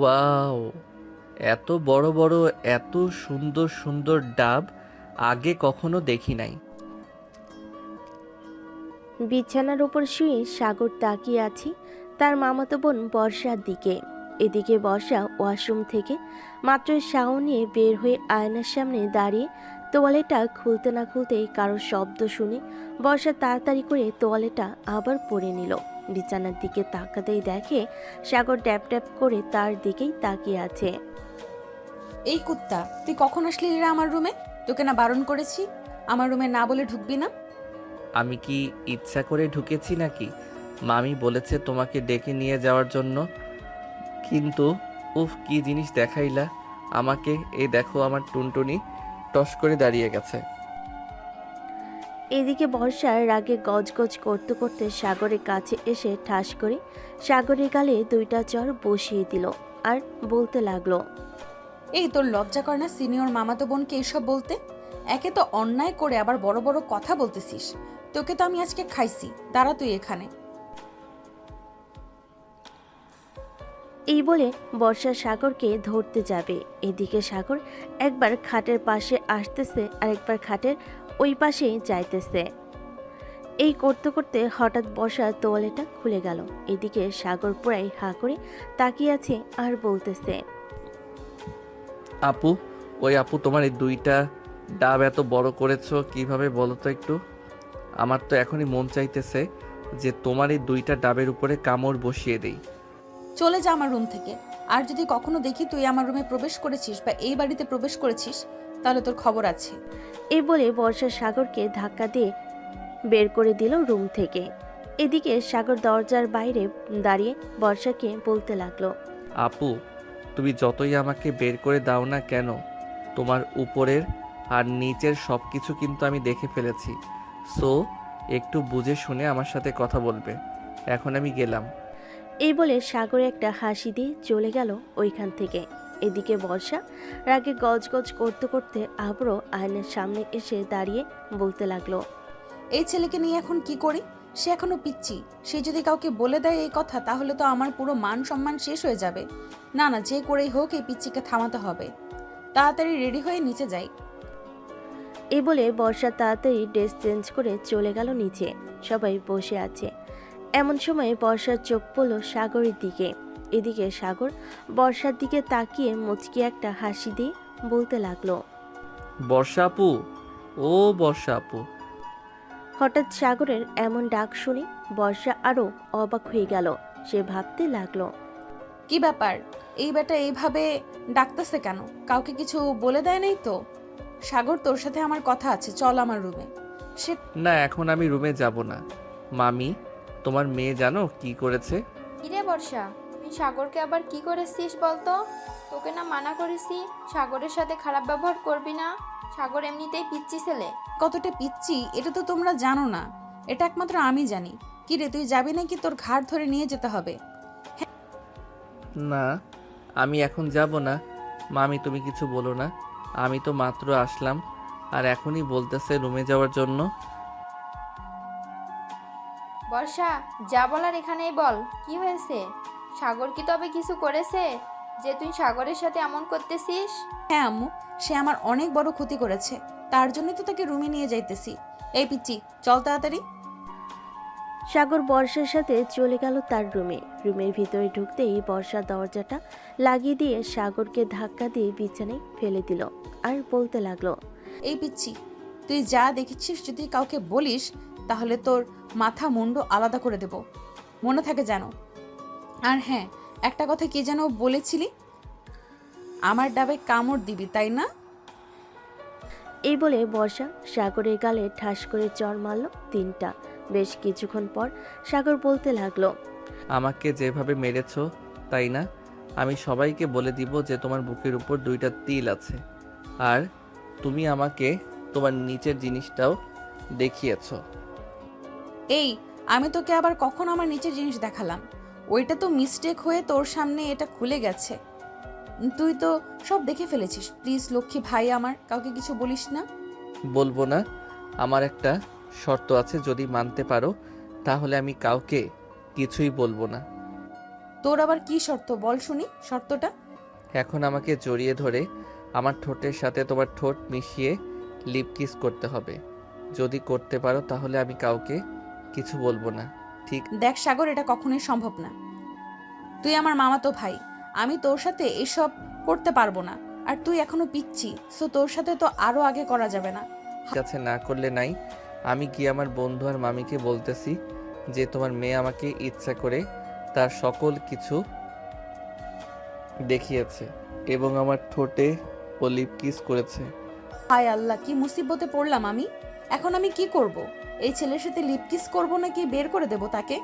Wow! এত বড় বড়, এত সুন্দর সুন্দর ডাব আগে কখনো দেখি নাই। বিছানার উপর শুয়ে সাগর তাকিয়ে আছে তার মামাতো বোন বর্ষার দিকে। এদিকে বর্ষা ওয়াশরুম থেকে মাত্র শাওয়ার নিয়ে বের হয়ে আয়নার সামনে দাঁড়িয়ে তোয়ালেটা খুলতে না খুলতেই কারোর শব্দ শুনে বর্ষা তাড়াতাড়ি করে তোয়ালেটা আবার পরে নিল। বিছানার দিকে তাকাতেই দেখে সাগর ড্যাপ ড্যাপ করে তার দিকেই তাকিয়ে আছে। এই কুত্তা, তুই কখন আসলি রে আমার রুমে? তোকে না বারণ করেছি আমার রুমে না বলে ঢুকবি না? আমি কি ইচ্ছা করে ঢুকেছি নাকি? মামি বলেছে তোমাকে ডেকে নিয়ে যাওয়ার জন্য। কিন্তু উফ, কি জিনিস দেখাইলা আমাকে। এই দেখো আমার টুনটুনি টস করে দাঁড়িয়ে গেছে। এদিকে বর্ষার রাগে গজগজ করতে করতে সাগরের কাছে এসে ঠাস করে সাগরের গালে দুইটা চড় বসিয়ে দিল আর বলতে লাগলো। এই তোর লজ্জা করে না সিনিয়র মামাতো বোনকে এসব বলতে? একে তো অন্যায় করে আবার বড় বড় কথা বলতেছিস। তোকে তো আমি আজকে খাইছি, দাঁড়া তুই এখানে। এই বলে বর্ষা সাগরকে ধরতে যাবে। এদিকে সাগর একবার খাটের পাশে আসতেছে আর একবার খাটের ওই পাশে যাইতেছে। এই করতে করতে হঠাৎ বর্ষার তোয়ালেটা খুলে গেল। এদিকে সাগর পুরাই হা করে তাকিয়ে আছে আর বলতেছে। আপু, ওই আপু, তোমার এই দুইটা ডাব এত বড় করেছো কিভাবে বলো তো একটু? আমার তো এখনই মন চাইতেছে যে তোমার এই দুইটা ডাবের উপরে কামড় বসিয়ে দেই। চলে যা আমার রুম থেকে। আর যদি কখনো দেখি তুই আমার রুমে প্রবেশ করেছিস বা এই বাড়িতে প্রবেশ করেছিস, তাহলে তোর খবর আছে। এই বলে বর্ষা সাগরকে ধাক্কা দিয়ে বের করে দিল রুম থেকে। এদিকে সাগর দরজার বাইরে দাঁড়িয়ে বর্ষাকে বলতে লাগলো। আপু, তুমি যতই আমাকে বের করে দাও না কেন, তোমার উপরের আর নিচের সব কিছু কিন্তু আমি দেখে ফেলেছি। সো একটু বুঝে শুনে আমার সাথে কথা বলবে। এখন আমি গেলাম। এই বলে সাগর একটা হাসি দিয়ে চলে গেল ওইখান থেকে। এদিকে বর্ষা রাগে গজগজ করতে করতে আবারও আয়নার সামনে এসে দাঁড়িয়ে বলতে লাগলো। এই ছেলেকে নিয়ে এখন কি করি? সে এখনো পিচ্ছি। সে যদি কাউকে বলে দেয় এই কথা, তাহলে তো আমার পুরো মান সম্মান শেষ হয়ে যাবে। না না, যে করেই হোক এই পিচ্চিকে থামাতে হবে। তাড়াতাড়ি রেডি হয়ে নিচে যাই। এই বলে বর্ষা তাড়াতাড়ি ড্রেস চেঞ্জ করে চলে গেল নিচে। সবাই বসে আছে। এমন সময় বর্ষার চোখ পড়ল সাগরের দিকে। এদিকে সাগর বর্ষার দিকে তাকিয়ে মুচকি একটা হাসি দিয়ে বলতে লাগলো। বর্ষা আপু, ও বর্ষা আপু। হঠাৎ সাগরের এমন ডাক শুনে বর্ষা আরো অবাক হয়ে গেল। সে ভাবতে লাগলো। কি ব্যাপার, এই বেটা এইভাবে ডাকতেছে কেন? কাউকে কিছু বলে দেয় নাই তো? সাগর, তোর সাথে আমার কথা আছে, চল আমার রুমে। সে না, এখন আমি রুমে যাব না। মামি, তোমার মেয়ে জানো কি করেছে? কিরে বর্ষা, তুই সাগরকে আবার কি করেছিস বলতো? তোকে না মানা করেছি সাগরের সাথে খারাপ ব্যবহার করবি না। সাগর এমনিতেই পিচ্চি ছেলে। কতটা পিচ্ছি এটা তো তোমরা জানো না, এটা একমাত্র আমি জানি। কি রে, তুই যাবি নাকি তোর ঘাড় ধরে নিয়ে যেতে হবে? না, আমি এখন যাব না। মামি, তুমি কিছু বলো না। আমি তো মাত্র আসলাম আর এখনই বলতেছে রুমে যাওয়ার জন্য। বর্ষা, যা বলার এখানেই বল, কি হয়েছে? সাগর কি তবে কিছু করেছে যে তুই সাগরের সাথে এমন করতেছিস? হ্যাঁ আম্মু, সে আমার অনেক বড় ক্ষতি করেছে। তার জন্যই তো তাকে রুমে নিয়ে যাইতেছি। এই পিচ্চি, চল তাড়াতাড়ি। সাগর বর্ষার সাথে চলে গেল তার রুমে। রুমের ভিতরে ঢুকতেই বর্ষা দরজাটা লাগিয়ে দিয়ে সাগরকে ধাক্কা দিয়ে বিছানায় ফেলে দিল আর বলতে লাগলো। এই পিচ্চি, তুই যা দেখেছিস যদি কাউকে বলিস, তাহলে তোর মাথা মুন্ড আলাদা করে দেব, মনে থাকে যেন। আর হ্যাঁ, একটা কথা কি যেন বলেছিলি, আমার ডাবে কামড় দিবি, তাই না? এই বলে বর্ষা সাগরের গালে ঠাস করে চড় মারল তিনটা। বেশ কিছুক্ষণ পর সাগর বলতে লাগলো। আমাকে যেভাবে মেরেছো, তাই না, আমি সবাইকে বলে দিব যে তোমার বুকের উপর দুইটা তিল আছে। আর তুমি আমাকে তোমার নিচের জিনিসটাও দেখিয়েছো। এই, আমি তোকে আবার কখন আমার নিচের জিনিস দেখালাম? ওইটা তো মিস্টেক হয়ে তোর সামনে এটা খুলে গেছে। তুই তো সব দেখে ফেলেছিস। প্লিজ লক্ষ্মী ভাই আমার, কাউকে কিছু বলিস না। বলবো না। আমার একটা শর্ত আছে, যদি মানতে পারো তাহলে আমি কাউকে কিছুই বলবো না। তোর আবার কি শর্ত বল শুনি শর্তটা। এখন আমাকে জড়িয়ে ধরে আমার ঠোঁটের সাথে তোমার ঠোঁট মিশিয়ে লিপ কিস করতে হবে। যদি করতে পারো তাহলে আমি কাউকে কিছু বলবো না, ঠিক? দেখ সাগর, এটা কখনোই সম্ভব না। তুই আমার মামাতো ভাই, আমি তোর সাথে এসব করতে পারবো না। আর তুই এখনো পিচ্ছি, সো তোর সাথে তো আরো আগে করা যাবে না। ঠিক আছে, না করলে নাই। আমি গিয়ে আমার বন্ধু আর মামিকে বলতেছি যে তোমার মেয়ে আমাকে ইচ্ছা করে তার সকল কিছু দেখিয়েছে এবং আমার ঠোঁটে ও লিপ কিস করেছে। হায় আল্লাহ, কি মুসিবতে পড়লাম আমি। এখন আমি কি করব? এই ছেলের সাথে লিপকিস করব নাকি বের করে দেব তাকে?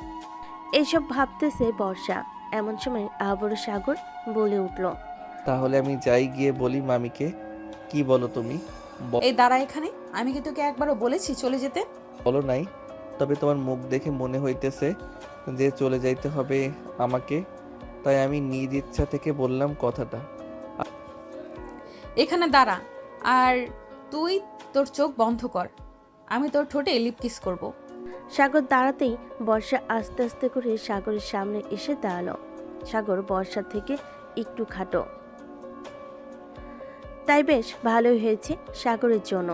এইসব ভাবতেছে বর্ষা। এমন সময় আবারও সাগর বলে উঠল, তাহলে আমি যাই গিয়ে বলি মামিকে। কি বলো তুমি? এই দাঁড়া এখানে, আমি কি তোকে একবারও বলেছি চলে যেতে? বলো নাই, তবে তোমার মুখ দেখে মনে হইতেছে যে চলে যাইতে হবে আমাকে, তাই আমি নিজ ইচ্ছা থেকে বললাম কথাটা। এখানে দাঁড়া, আর তুই তোর চোখ বন্ধ কর। আমি তোর ঠোঁটে লিপকিস করব। সাগর দাঁড়াতেই বর্ষা আস্তে আস্তে করে সাগরের সামনে এসে দাঁড়ালো। সাগর বর্ষা থেকে একটু খাটো, তাই বেশ ভালোই হয়েছে সাগরের জন্য।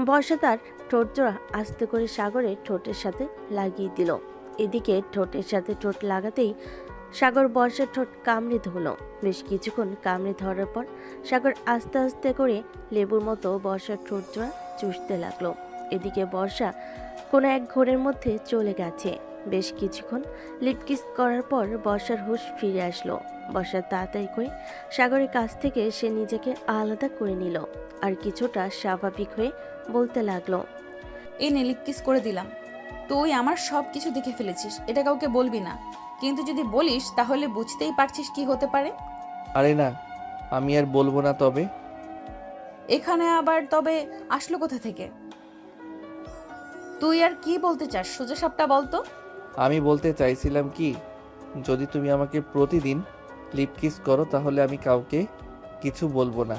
বর্ষা তার ঠোঁট জোড়া আস্তে করে সাগরের ঠোঁটের সাথে লাগিয়ে দিল। এদিকে ঠোঁটের সাথে ঠোঁট লাগাতেই সাগর বর্ষার ঠোঁট কামড়ে ধরল। বেশ কিছুক্ষণ কামড়ে ধরার পর সাগর আস্তে আস্তে করে লেবুর মতো বর্ষার ঠোঁট জোড়া চুষতে লাগলো। এদিকে বর্ষা কোনো এক ঘোরের মধ্যে চলে গেছে। বেশ কিছুক্ষণ লিপকিস করার পর বর্ষার হুঁশ ফিরে আসলো। বর্ষা তাড়াতাড়ি করে সাগরের কাছ থেকে সে নিজেকে আলাদা করে নিল আর কিছুটা স্বাভাবিক হয়ে বলতে লাগলো, এই নে লিপকিস করে দিলাম। তুই আমার সব কিছু দেখে ফেলেছিস, এটা কাউকে বলবি না। কিন্তু যদি বলিস তাহলে বুঝতেই পারছিস কি হতে পারে। আরে না, আমি আর বলবো না। তবে এখানে আবার তবে আসলো কোথা থেকে? তুই আর কি বলতে চাস সোজা সাপটা বলতো। আমি বলতে চাইছিলাম কি, যদি তুমি আমাকে প্রতিদিন লিপ কিস করো তাহলে আমি কাউকে কিছু বলবো না।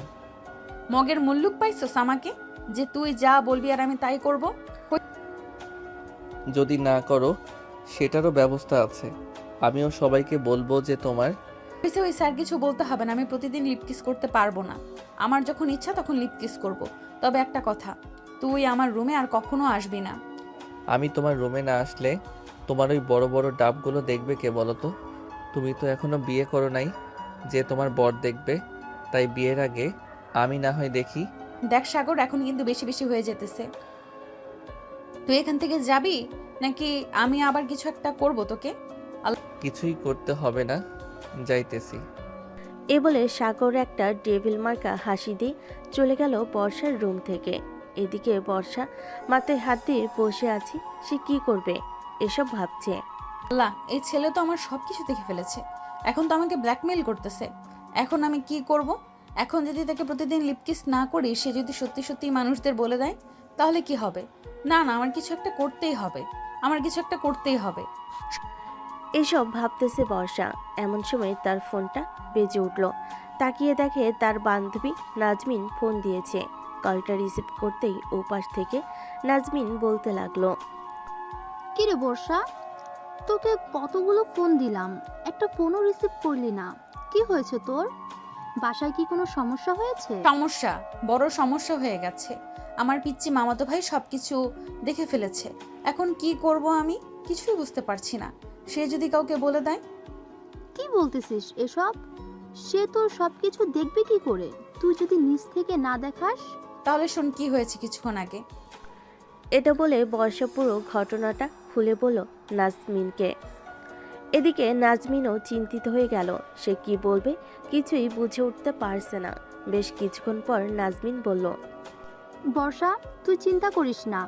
মগের মুল্লুক পাইছস আমাকে, যে তুই যা বলবি আর আমি তাই করব? যদি না করো সেটারও ব্যবস্থা আছে। আমিও সবাইকে বলবো যে তোমার। হয়েছে হয়েছে, আর কিছু বলতে হবে না। আমি প্রতিদিন লিপকিস করতে পারবো না। আমার যখন ইচ্ছা তখন লিপকিস করব। তবে একটা কথা, তুই আমার রুমে আর কখনো আসবি না। আমি তোমার রুমে না আসলে তোমার ওই বড় বড় ডাবগুলো দেখবে কে বলো তো? তুমি তো এখনো বিয়ে করো নাই যে তোমার বর দেখবে, তাই বিয়ের আগে আমি না হয় দেখি। দেখ সাগর, এখন কিন্তু বেশি বেশি হয়ে যেতেছে। তুই এখান থেকে যাবি নাকি আমি আবার কিছু একটা করব তোকে? কিছুই করতে হবে না, যাইতেছি। এ বলে সাগর একটা ডেভিল মার্কা হাসি দিয়ে চলে গেল বর্ষার রুম থেকে। এদিকে বর্ষা মাথায় হাত দিয়ে বসে আছে। সে কি করবে এসব ভাবছে। আল্লাহ, এই ছেলে তো আমার সব কিছু দেখে ফেলেছে। এখন তো আমাকে ব্ল্যাকমেইল করতেছে। এখন আমি কি করব? এখন যদি তাকে প্রতিদিন লিপকিস না করি, সে যদি সত্যি সত্যি মানুষদের বলে দেয়, তাহলে কি হবে? না না, আমার কিছু একটা করতেই হবে। আমার কিছু একটা করতেই হবে। এসব ভাবতেছে বর্ষা। এমন সময় তার ফোনটা বেজে উঠল। তাকিয়ে দেখে তার বান্ধবী নাজমিন ফোন দিয়েছে। কলটা রিসিভ করতেই ওপাশ থেকে নাজমিন বলতে লাগলো, কিরে বর্ষা, তোকে কতগুলো ফোন দিলাম, একটা ফোনও রিসিভ করলি না। কি হয়েছে তোর? বাসায় কি কোনো সমস্যা হয়েছে? সমস্যা, বড় সমস্যা হয়ে গেছে। আমার পিচ্চি মামাতো ভাই সবকিছু দেখে ফেলেছে। এখন কি করব আমি কিছুই বুঝতে পারছি না। সে যদি কাউকে বলে দেয়? কি বলতেছিস এসব? সে তোর সব কিছু দেখবে কি করে, তুই যদি নিজ থেকে না দেখাস? তাহলে শোন কি হয়েছে কিছুক্ষণ আগে। এটা বলে বর্ষা পুরো ঘটনাটা খুলে বলল নাজমিনকে। এদিকে নাজমিনও চিন্তিত হয়ে গেল। সে কি বলবে কিছুই বুঝে উঠতে পারছে না। বেশ কিছুক্ষণ পর নাজমিন বলল, বর্ষা, তুই চিন্তা করিস না।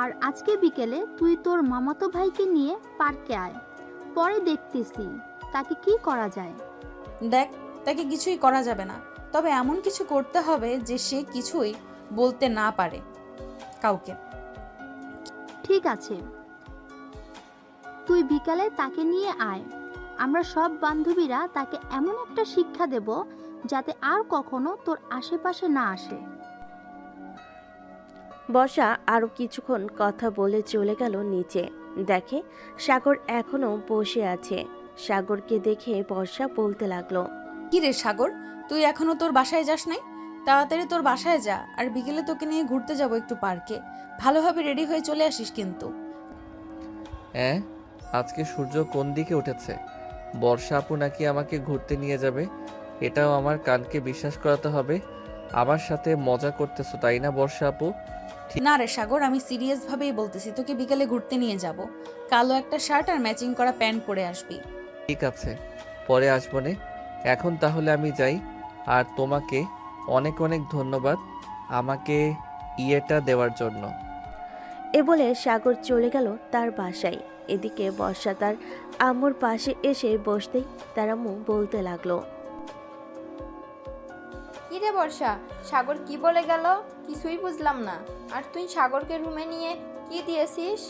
আর আজকে বিকেলে তুই তোর মামাতো ভাইকে নিয়ে পার্কে আয়, পরে দেখতেছি তাকে কি করা যায়। দেখ, তাকে কিছুই করা যাবে না। তবে এমন কিছু করতে হবে যে সে কিছুই বলতে না পারে কাউকে। ঠিক আছে, তুই বিকালে তাকে নিয়ে আয়। আমরা সব বান্ধবীরা তাকে এমন একটা শিক্ষা দেব যাতে আর কখনো তোর আশেপাশে না আসে। বর্ষা আরও কিছুক্ষণ কথা বলে চলে গেল নিচে। দেখে সাগর এখনো বসে আছে। সাগরকে দেখে বর্ষা বলতে লাগলো, কি রে সাগর, তুই এখনো তোর বাসায় যাস নাই? তাড়াতাড়ি তোর বাসায় যা, আর বিকেলে তোকে নিয়ে ঘুরতে যাব একটু পার্কে। ভালোভাবে রেডি হয়ে চলে আসিস কিন্তু। হ্যাঁ, আজকে সূর্য কোন দিকে উঠেছে? বর্ষা আপু নাকি আমাকে ঘুরতে নিয়ে যাবে? এটাও আমার কানকে বিশ্বাস করাতে হবে। আমার সাথে মজা করতেছো তাই না বর্ষা আপু? না রে সাগর, আমি সিরিয়াস ভাবেই বলতেছি, তোকে বিকেলে ঘুরতে নিয়ে যাব। কালো একটা শার্ট আর ম্যাচিং করা প্যান্ট পরে আসবি। ঠিক আছে, পরে আসবো নে। এখন তাহলে আমি যাই। আর তোমাকে অনেক অনেক ধন্যবাদ আমাকে ইয়েটা দেওয়ার জন্য। এ বলে সাগর চলে গেল তার বাসায়। এদিকে বর্ষা তার আম্মুর পাশে এসে বসতেই তার আম্মু বলতে লাগলো, কি রে বর্ষা, সাগর কি বলে গেল? কিছুই বুঝলাম না। আর তুই সাগরকে রুমে নিয়ে কি দিয়েছিস?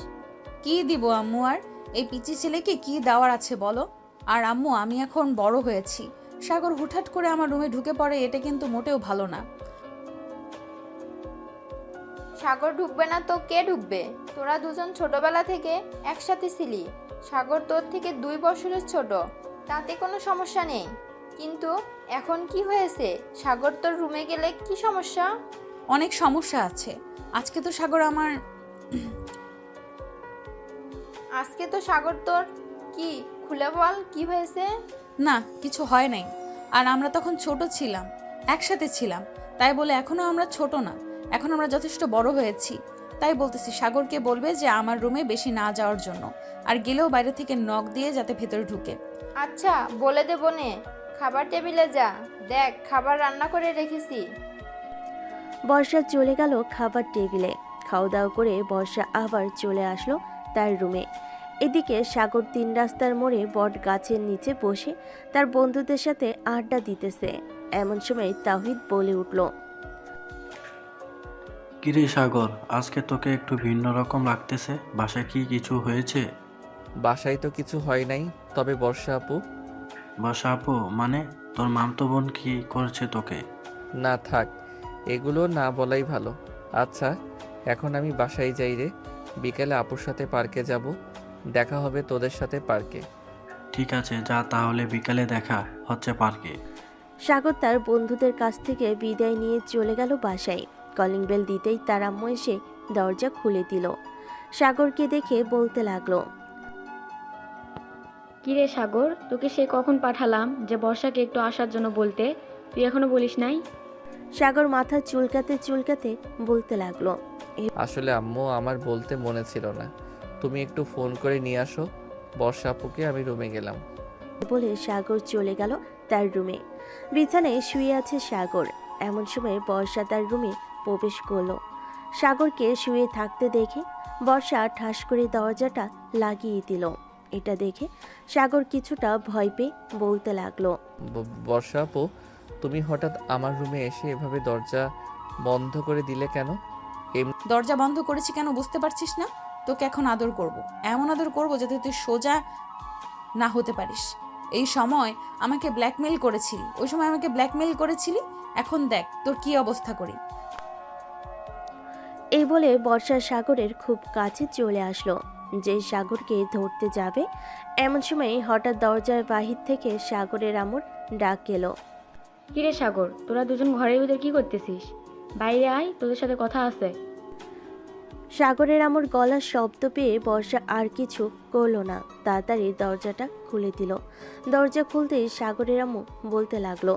কি দিব আম্মু, আর এই পিচি ছেলেকে কি দেওয়ার আছে বলো? আর আম্মু, আমি এখন বড় হয়েছি। সাগর হুটহাট করে আমার রুমে ঢুকে পড়ে, এটা কিন্তু মোটেও ভালো না। সাগর ঢুকবে না তো কে ঢুকবে? তোরা দুজন ছোটবেলা থেকে একসাথে ছিলি। সাগর তোর থেকে 2 বছরের ছোট, তাতে কোনো সমস্যা নেই। কিন্তু এখন কি হয়েছে? সাগর তোর রুমে গেলে কি সমস্যা? অনেক সমস্যা আছে। আজকে তো সাগর তোর কি খুলে বল, কি হয়েছে? না, কিছু হয় নাই। আর আমরা তখন ছোট ছিলাম, একসাথে ছিলাম। তাই বলে এখনো আমরা ছোট না, এখন আমরা যথেষ্ট বড় হয়েছি। তাই বলতেছি, সাগরকে বলবে যে আমার রুমে বেশি না যাওয়ার জন্য, আর গেলেও বাইরে থেকে নক দিয়ে যাতে ভেতরে ঢুকে। আচ্ছা, বলে দেবো নে। খাবার টেবিলে যা, দেখ খাবার রান্না করে রেখেছি। বর্ষা চলে গেল খাবার টেবিলে। খাওয়া দাওয়া করে বর্ষা আবার চলে আসলো তার রুমে। এদিকে সাগর 3 রাস্তার মোড়ে বট গাছের নিচে বসে তার বন্ধুদের সাথে আড্ডা দিতেছে। এমন সময় তাওহিদ বলে উঠল, কিরে সাগর, আজকে তোকে একটু ভিন্ন রকম লাগতেছে। বাসায় কি কিছু হয়েছে? বাসায় তো কিছু হয় নাই, তবে বর্ষা আপু। বর্ষা আপু মানে? তোর মামতো বোন কি করছে তোকে? না থাক, এগুলো না বলাই ভালো। আচ্ছা, এখন আমি বাসায় যাই রে। বিকেলে আপুর সাথে পার্কে যাব। দেখা হবে তোদের সাথে পার্কে। ঠিক আছে, যা তাহলে, বিকালে দেখা হচ্ছে পার্কে। সাগর তার বন্ধুদের কাছ থেকে বিদায় নিয়ে চলে গেল বাসায়। কলিং বেল দিতেই তার আম্মু এসে দরজা খুলে দিল। সাগরকে দেখে বলতে লাগলো, কিরে সাগর, তোকে সে কখন পাঠালাম যে বর্ষাকে একটু আসার জন্য বলতে, তুই এখনো বলিস নাই? সাগর মাথা চুলকাতে চুলকাতে বলতে লাগলো, আসলে আম্মু, আমার বলতে মনে ছিল না। তুমি একটু ফোন করে নিয়ে আসো বর্ষা আপুকে। আমি রুমে গেলাম। বলে সাগর চলে গেল তার রুমে। বিছানায় শুয়ে আছে সাগর। এমন সময় বর্ষা তার রুমে প্রবেশ করলো। সাগরকে শুয়ে থাকতে দেখে বর্ষা ঠাস করে দরজাটা লাগিয়ে দিল। এটা দেখে সাগর কিছুটা ভয় পেয়ে বলতে লাগলো, বর্ষা আপু, তুমি হঠাৎ আমার রুমে এসে এভাবে দরজা বন্ধ করে দিলে কেন? দরজা বন্ধ করেছি কেন বুঝতে পারছিস না? তোকে এখন আদর করব, এমন আদর করব যাতে তুই সোজা না হতে পারিস। এই সময় আমাকে ব্ল্যাকমেল করেছিলি, ওই সময় আমাকে ব্ল্যাকমেল করেছিলি, এখন দেখ তোর কি অবস্থা করি। এই বলে বর্ষা সাগরের খুব কাছে চলে আসলো। যে সাগরকে ধরতে যাবে, এমন সময় হঠাৎ দরজার বাহির থেকে সাগরের আমর ডাক এলো, কিরে সাগর, তোরা দুজন ঘরের ভিতর কি করতেছিস? বাইরে আয়, তোদের সাথে কথা আছে। সাগরের আমর গলার শব্দ পেয়ে বর্ষা আর কিছু করলো না, তাড়াতাড়ি দরজাটা খুলে দিল। দরজা খুলতেই সাগরের আম্মু বলতে লাগলো,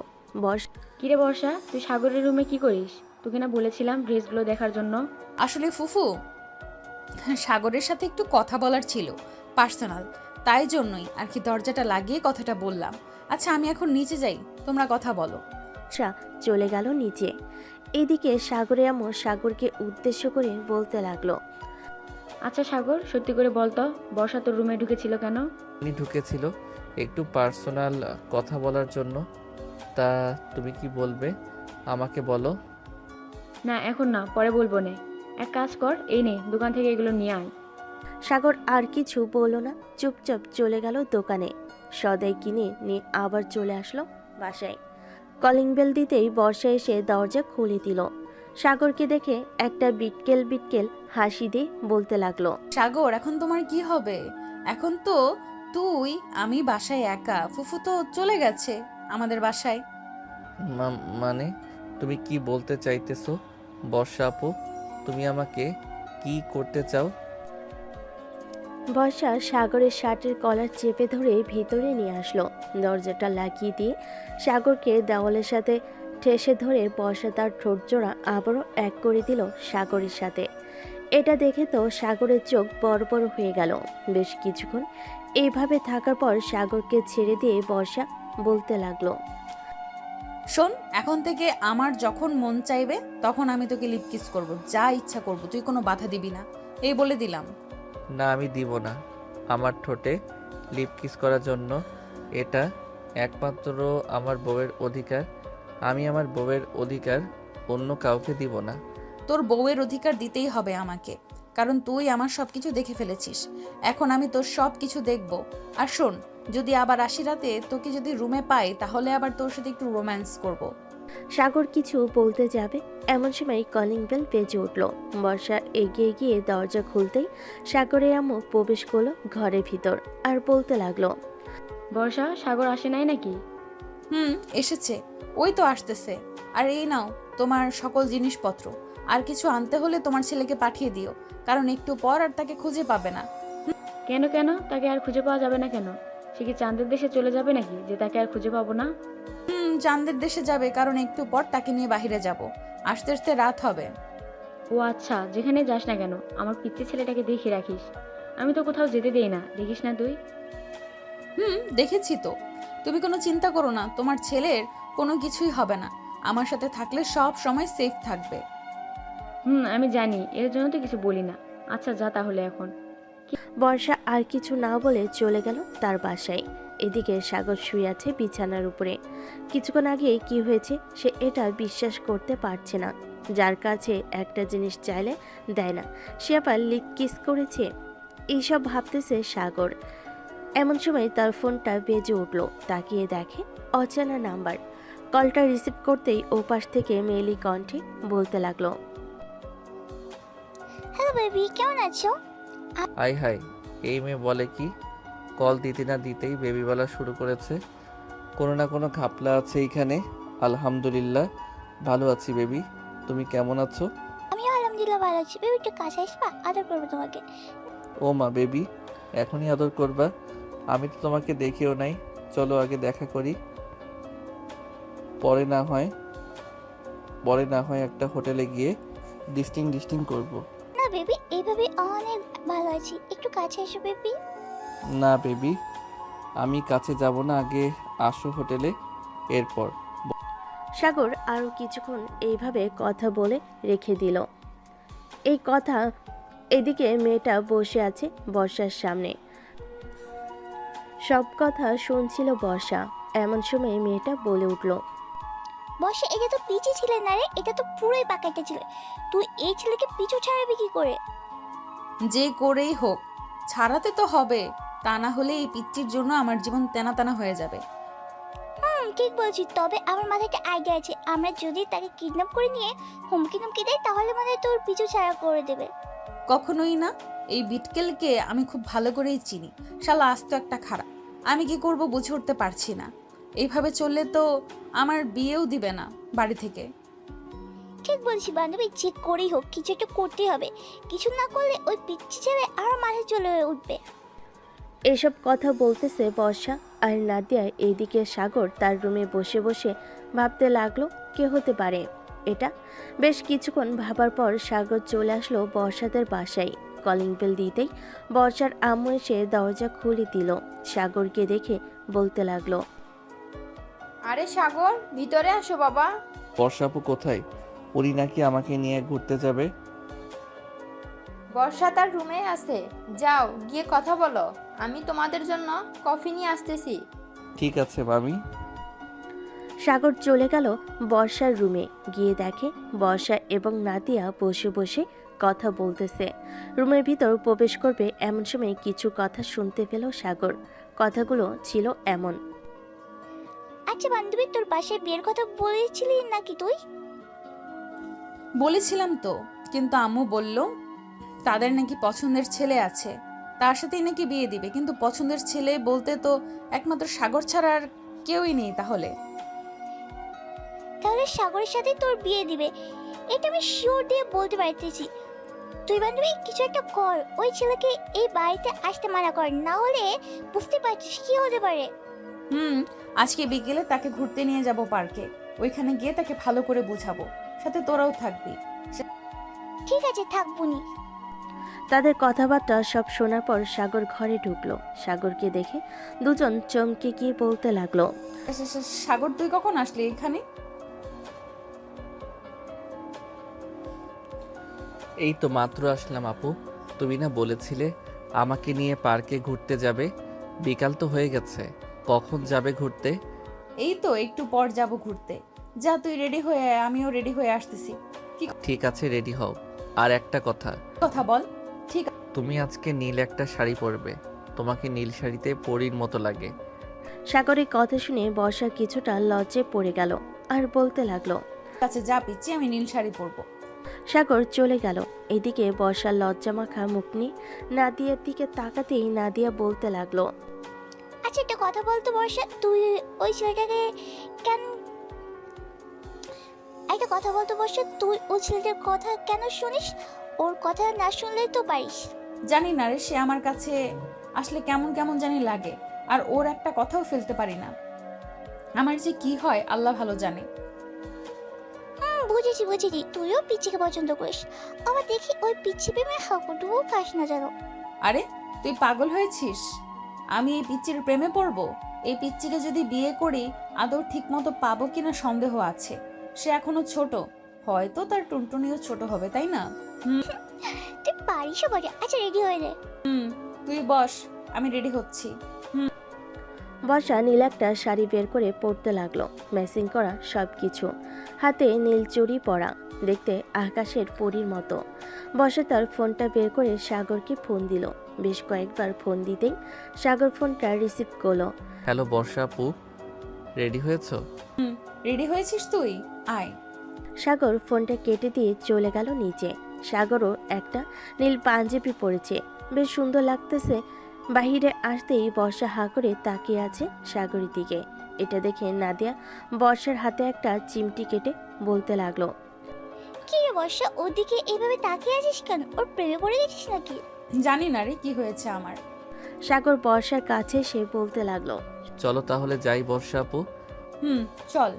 কিরে বর্ষা, তুই সাগরের রুমে কি করিস? তোকে না বলেছিলাম ড্রেসগুলো দেখার জন্য? আসলে ফুফু, সাগরের সাথে একটু কথা বলার ছিল, পার্সোনাল, তাই জন্যই আর কি দরজাটা লাগিয়ে কথাটা বললাম। আচ্ছা, আমি এখন নিচে যাই, তোমরা কথা বলো। বর্ষা চলে গেল নিচে। এদিকে সাগরের আম্মু সাগরকে উদ্দেশ্য করে বলতে লাগলো, আচ্ছা সাগর, সত্যি করে বলতো, বর্ষা তোর রুমে ঢুকেছিল কেন? উনি ঢুকেছিল একটু পার্সোনাল কথা বলার জন্য। তা তুমি কি বলবে আমাকে বলো। না এখন না, পরে বলবো নে। এক কাজ কর, এই নে, দোকান থেকে এগুলো নিয়ে আয়। সাগর আর কিছু বলল না, চুপচাপ চলে গেল দোকানে। সদাই কিনে নিয়ে আবার চলে আসলো বাসায়। কলিং বেল দিতেই বর্ষা এসে দরজা খুলে দিল। সাগরকে দেখে একটা বিটকেল বিটকেল হাসি দিয়ে বলতে লাগলো, সাগর, এখন তোমার কি হবে? এখন তো তুই আমি বাসায় একা, ফুফু তো চলে গেছে আমাদের বাসায়। মানে তুমি কি বলতে চাইতেছো বর্ষা আপু? তুমি আমাকে কি করতে চাও? বর্ষা সাগরের শার্টের কলার চেপে ধরে ভিতরে নিয়ে আসলো। দরজাটা লাগিয়ে দিয়ে সাগরকে দেওয়ালের সাথে ঠেসে ধরে বর্ষা তার ঠোঁট জোড়া আবারও এক করে দিল সাগরের সাথে। এটা দেখে তো সাগরের চোখ বড় বড় হয়ে গেল। বেশ কিছুক্ষণ এইভাবে থাকার পর সাগরকে ছেড়ে দিয়ে বর্ষা বলতে লাগলো, শোন, এখন থেকে আমার যখন মন চাইবে তখন আমি তোকে লিপ কিস করবো, যা ইচ্ছা করবো, তুই কোনো বাধা দিবি না, এই বলে দিলাম। না, আমি দিব না। আমার ঠোঁটে লিপ কিস করার জন্য এটা একমাত্র আমার বউয়ের অধিকার। আমি আমার বউয়ের অধিকার অন্য কাউকে দিব না। তোর বউয়ের অধিকার দিতেই হবে আমাকে, কারণ তুই আমার সব কিছু দেখে ফেলেছিস। এখন আমি তোর সব কিছু দেখব। আর শোন, যদি আবার আসি রাতে তোকে যদি রুমে পাই তাহলে আবার তোর সাথে একটু রোম্যান্স করব। সাগর কিছু বলতে যাবে এমন সময় কলিং বেল বেজে উঠল। বর্ষা এগিয়ে গিয়ে দরজা খুলতেই সাগরের আম্মু প্রবেশ করলো ঘরের ভিতর আর বলতে লাগলো, বর্ষা, সাগর আসে নাই নাকি? এসেছে, ওই তো আসতেছে। আর এই নাও তোমার সকল জিনিসপত্র। আর কিছু আনতে হলে তোমার ছেলেকে পাঠিয়ে দিও, কারণ একটু পর আর তাকে খুঁজে পাবে না। কেন কেন? তাকে আর খুঁজে পাওয়া যাবে না কেন? সে কি চাঁদের দেশে চলে যাবে নাকি যে তাকে আর খুঁজে পাবো না? চাঁদের দেশে যাবে, কারণ একটু পর তাকে নিয়ে বাহিরে যাব। আসতে আসতে রাত হবে। ও আচ্ছা, যেখানে যাস না কেন আমার পিচ্চি ছেলেটাকে দেখে রাখিস। আমি তো কোথাও যেতে দেই না, দেখিস না তুই? দেখেছি তো। তুমি কোনো চিন্তা করো না, তোমার ছেলের কোনো কিছুই হবে না। আমার সাথে থাকলে সব সময় সেফ থাকবে। আমি জানি, এর জন্য তো কিছু বলি না। আচ্ছা যা তাহলে এখন। বর্ষা আর কিছু না বলে চলে গেল তার বাসায়। এদিকে সাগর শুয়ে আছে বিছানার উপরে। কিছুক্ষণ আগে কি হয়েছে সে এটা বিশ্বাস করতে পারছে না। যার কাছে একটা জিনিস চাইলে দেয় না, সে আবার লিপ কিস করেছে। এইসব ভাবতেছে সাগর। এমন সময় তার ফোনটা বেজে উঠল। তাকিয়ে দেখে অচেনা নাম্বার। কলটা রিসিভ করতেই ওপাশ থেকে মেয়েলি কণ্ঠে বলতে লাগলো, হ্যালো বেবি, কেমন আছো? হাই হাই, এই মেয়ে বলে কি? কল দিতে না দিতেই বেবি বলা শুরু করেছে। কোনো না কোনো ঘাপলা আছে এইখানে। আলহামদুলিল্লাহ ভালো আছি বেবি, তুমি কেমন আছো? আমিও আলহামদুলিল্লাহ ভালো আছি। বেবি একটু কাছে আসবা, আদর করবো তোমাকে। ও মা বেবি, এখনই আদর করবা? আমি তো তোমাকে দেখেও নাই। চলো আগে দেখা করি, পরে না হয় একটা হোটেলে গিয়ে ডিস্টিং করব। না বেবি, এইভাবে অনেক ভালো আছি, একটু কাছে এসো বেবি। না বেবি, আমি কাছে যাব না, আগে আসো হোটেলে, এরপর। সাগর আরও কিছুক্ষণ এইভাবে কথা বলে রেখে দিল। এই কথা এদিকে মেয়েটা বসে আছে বর্ষার সামনে, সব কথা শুনছিল বর্ষা। এমন সময় মেয়েটা বলে উঠল, বসে, এটা তো পিছু ছিলে না রে, এটা তো পুরোই পাকাটা ছিল। তুই এই ছেলেকে পিছু ছাড়াবি কি করে? যে করেই হোক ছাড়াতে তো হবে, তা না হলে এই পিচ্চির জন্য আমার জীবন তেনা তেনা হয়ে যাবে। ঠিক বলছি, তবে আমার মাথায় একটা আইডিয়া আছে। আমরা যদি তাকে কিডন্যাপ করে নিয়ে হুমকি টুমকি দেয় তাহলে মানে তোর পিছু ছাড়া করে দেবে। কখনোই না। এই বিটকেলকে আমি খুব ভালো করেই চিনি। শালা আস্ত একটা খারাপ। আমি কি করব বুঝে উঠতে পারছি না। এইভাবে চললে তো আমার বিয়েও দিবে না বাড়ি থেকে। ঠিক বলছি বান্ধবী, যে করেই হোক কিছু একটা করতেই হবে। কিছু না করলে ওই পিচ্ছি ছেলে আরো মাথায় চলে উঠবে। এসব কথা বলতেছে বর্ষা আর নাদিয়া। এইদিকে সাগর তার রুমে বসে বসে ভাবতে লাগলো কে হতে পারে এটা। বেশ কিছুক্ষণ ভাবার পর সাগর চলে আসলো বর্ষাদের বাসায়। কলিং বেল দিতেই বর্ষার আম্মু এসে দরজা খুলে দিল। সাগরকে দেখে বলতে লাগলো, আরে সাগর, ভিতরে আসো বাবা। বর্ষা আপু কোথায়? উনি নাকি আমাকে নিয়ে ঘুরতে যাবে। বর্ষা তার রুমে আছে, যাও গিয়ে কথা বলো। আমি তোমাদের জন্য কফি নিয়ে আসতেছি। ঠিক আছে মামি। সাগর চলে গেল বর্ষার রুমে। গিয়ে দেখে বর্ষা এবং নাদিয়া বসে বসে কথা বলতেছে। রুমের ভিতর প্রবেশ করবে এমন সময় কিছু কথা শুনতে পেল সাগর। কথাগুলো ছিল এমন, আচ্ছা বান্ধবী, তোর বাসায় বিয়ের কথা বলেছিলি নাকি তুই? বলেছিলাম তো, কিন্তু আম্মু বলল তাদের নাকি পছন্দের ছেলে আছে, তার সাথেই নাকি বিয়ে দিবে। কিন্তু পছন্দের ছেলে বলতে তো একমাত্র সাগর ছাড়া আর কেউই নেই। তাহলে তাহলে সাগরের সাথে তোর বিয়ে দিবে, এটা আমি শিওর দিয়ে বলতে পারতেছি। তুই বান্ধবী কিছু একটা কর, ওই ছেলেকে এই বাড়িতে আসতে মানা কর, না হলে বুঝতে পারছিস কি হতে পারে। আজকে বিকেলে তাকে ঘুরতে নিয়ে যাব পার্কে, ওইখানে গিয়ে তাকে ভালো করে বুঝাবো, সাথে তোরাও থাকবি। ঠিক আছে, থাকবুনি। তাদের কথাবার্তা সব শোনার পর সাগর ঘরে ঢুকলো। সাগরকে দেখে দুজন চমকে গিয়ে বলতে লাগলো, সাগর তুই কখন আসলি এখানে? এই তো মাত্র আসলাম আপু। তুমি না বলেছিলে আমাকে নিয়ে পার্কে ঘুরতে যাবে? বিকাল তো হয়ে গেছে, কখন যাবে ঘুরতে? এই তো একটু পর যাব ঘুরতে। যা তুই রেডি হয়ে আয়, আমিও রেডি হয়ে আসতেছি। ঠিক আছে, রেডি হও। আর একটা কথা, কথা বল। ঠিক তুমি আজকে নীল একটা শাড়ি পরবে, তোমাকে নীল শাড়িতে পরীর মতো লাগে। সাগরের কথা শুনে বর্ষা কিছুটা লজ্জে পড়ে গেল আর বলতে লাগলো, আছে, যা পিচ্ছি, আমি নীল শাড়ি পরবো। সাগর চলে গেল। এদিকে বর্ষার লজ্জামাখা মুখ নিয়ে নাদিয়ার দিকে তাকাতেই নাদিয়া বলতে লাগলো, আচ্ছা একটা কথা বলতো বর্ষা, তুই ওই ছেলেটাকে কেন একটা কথা বলতো বর্ষা, তুই ওই ছেলেটার কথা কেন শুনিস? ওর কথা না শুনলেই তো পারিস। জানি না রে, সে আমার কাছে আসলে কেমন কেমন জানি লাগে, আর ওর একটা কথাও ফেলতে পারি না। আমার যে কি হয় আল্লাহ ভালো জানে। বুঝেছি বুঝেছি, তুইও পিচ্ছিকে পছন্দ করিস। আবার দেখি ওই পিচ্ছি প্রেমে হাঁকুটুকু খাস না যেন। আরে তুই পাগল হয়েছিস? আমি এই পিচ্চির প্রেমে পড়বো? এই পিচ্চিকে যদি বিয়ে করি আদৌ ঠিক মতো পাবো কিনা সন্দেহ আছে। সে এখনো ছোট, হয়তো তার টুনটুনিও ছোট হবে, তাই না? তুই পারিসও বটে। আচ্ছা রেডি হয়ে রে। তুই বস, আমি রেডি হচ্ছি। বর্ষা নীল একটা শাড়ি বের করে পরতে লাগলো, ম্যাচিং করা সব কিছু, হাতে নীল চুড়ি পরা, দেখতে আকাশের পরীর মতো। বর্ষা তার ফোনটা বের করে সাগরকে ফোন দিল। বেশ কয়েকবার ফোন দিতেই সাগর ফোনটা রিসিভ করলো। হ্যালো বর্ষা আপু, রেডি হয়েছো? রেডি হয়েছিস তুই? আয়। সাগর ফোনটা কেটে দিয়ে চলে গেল নিচে। সাগরও একটা নীল পাঞ্জাবি পরেছে, বেশ সুন্দর লাগতেছে। বাহিরে আসতেই বর্ষা হা করে তাকিয়ে আছে সাগরের দিকে। এটা দেখে নাদিয়া বর্ষার হাতে একটা চিমটি কেটে বলতে লাগলো, কি রে বর্ষা, ওদিকে এইভাবে তাকিয়ে আছিস কেন? ওর প্রেমে পড়ে গেছিস নাকি? জানি না রে কি হয়েছে আমার। সাগর বর্ষার কাছে সে বলতে লাগলো। চলো তাহলে যাই বর্ষা আপু। চল।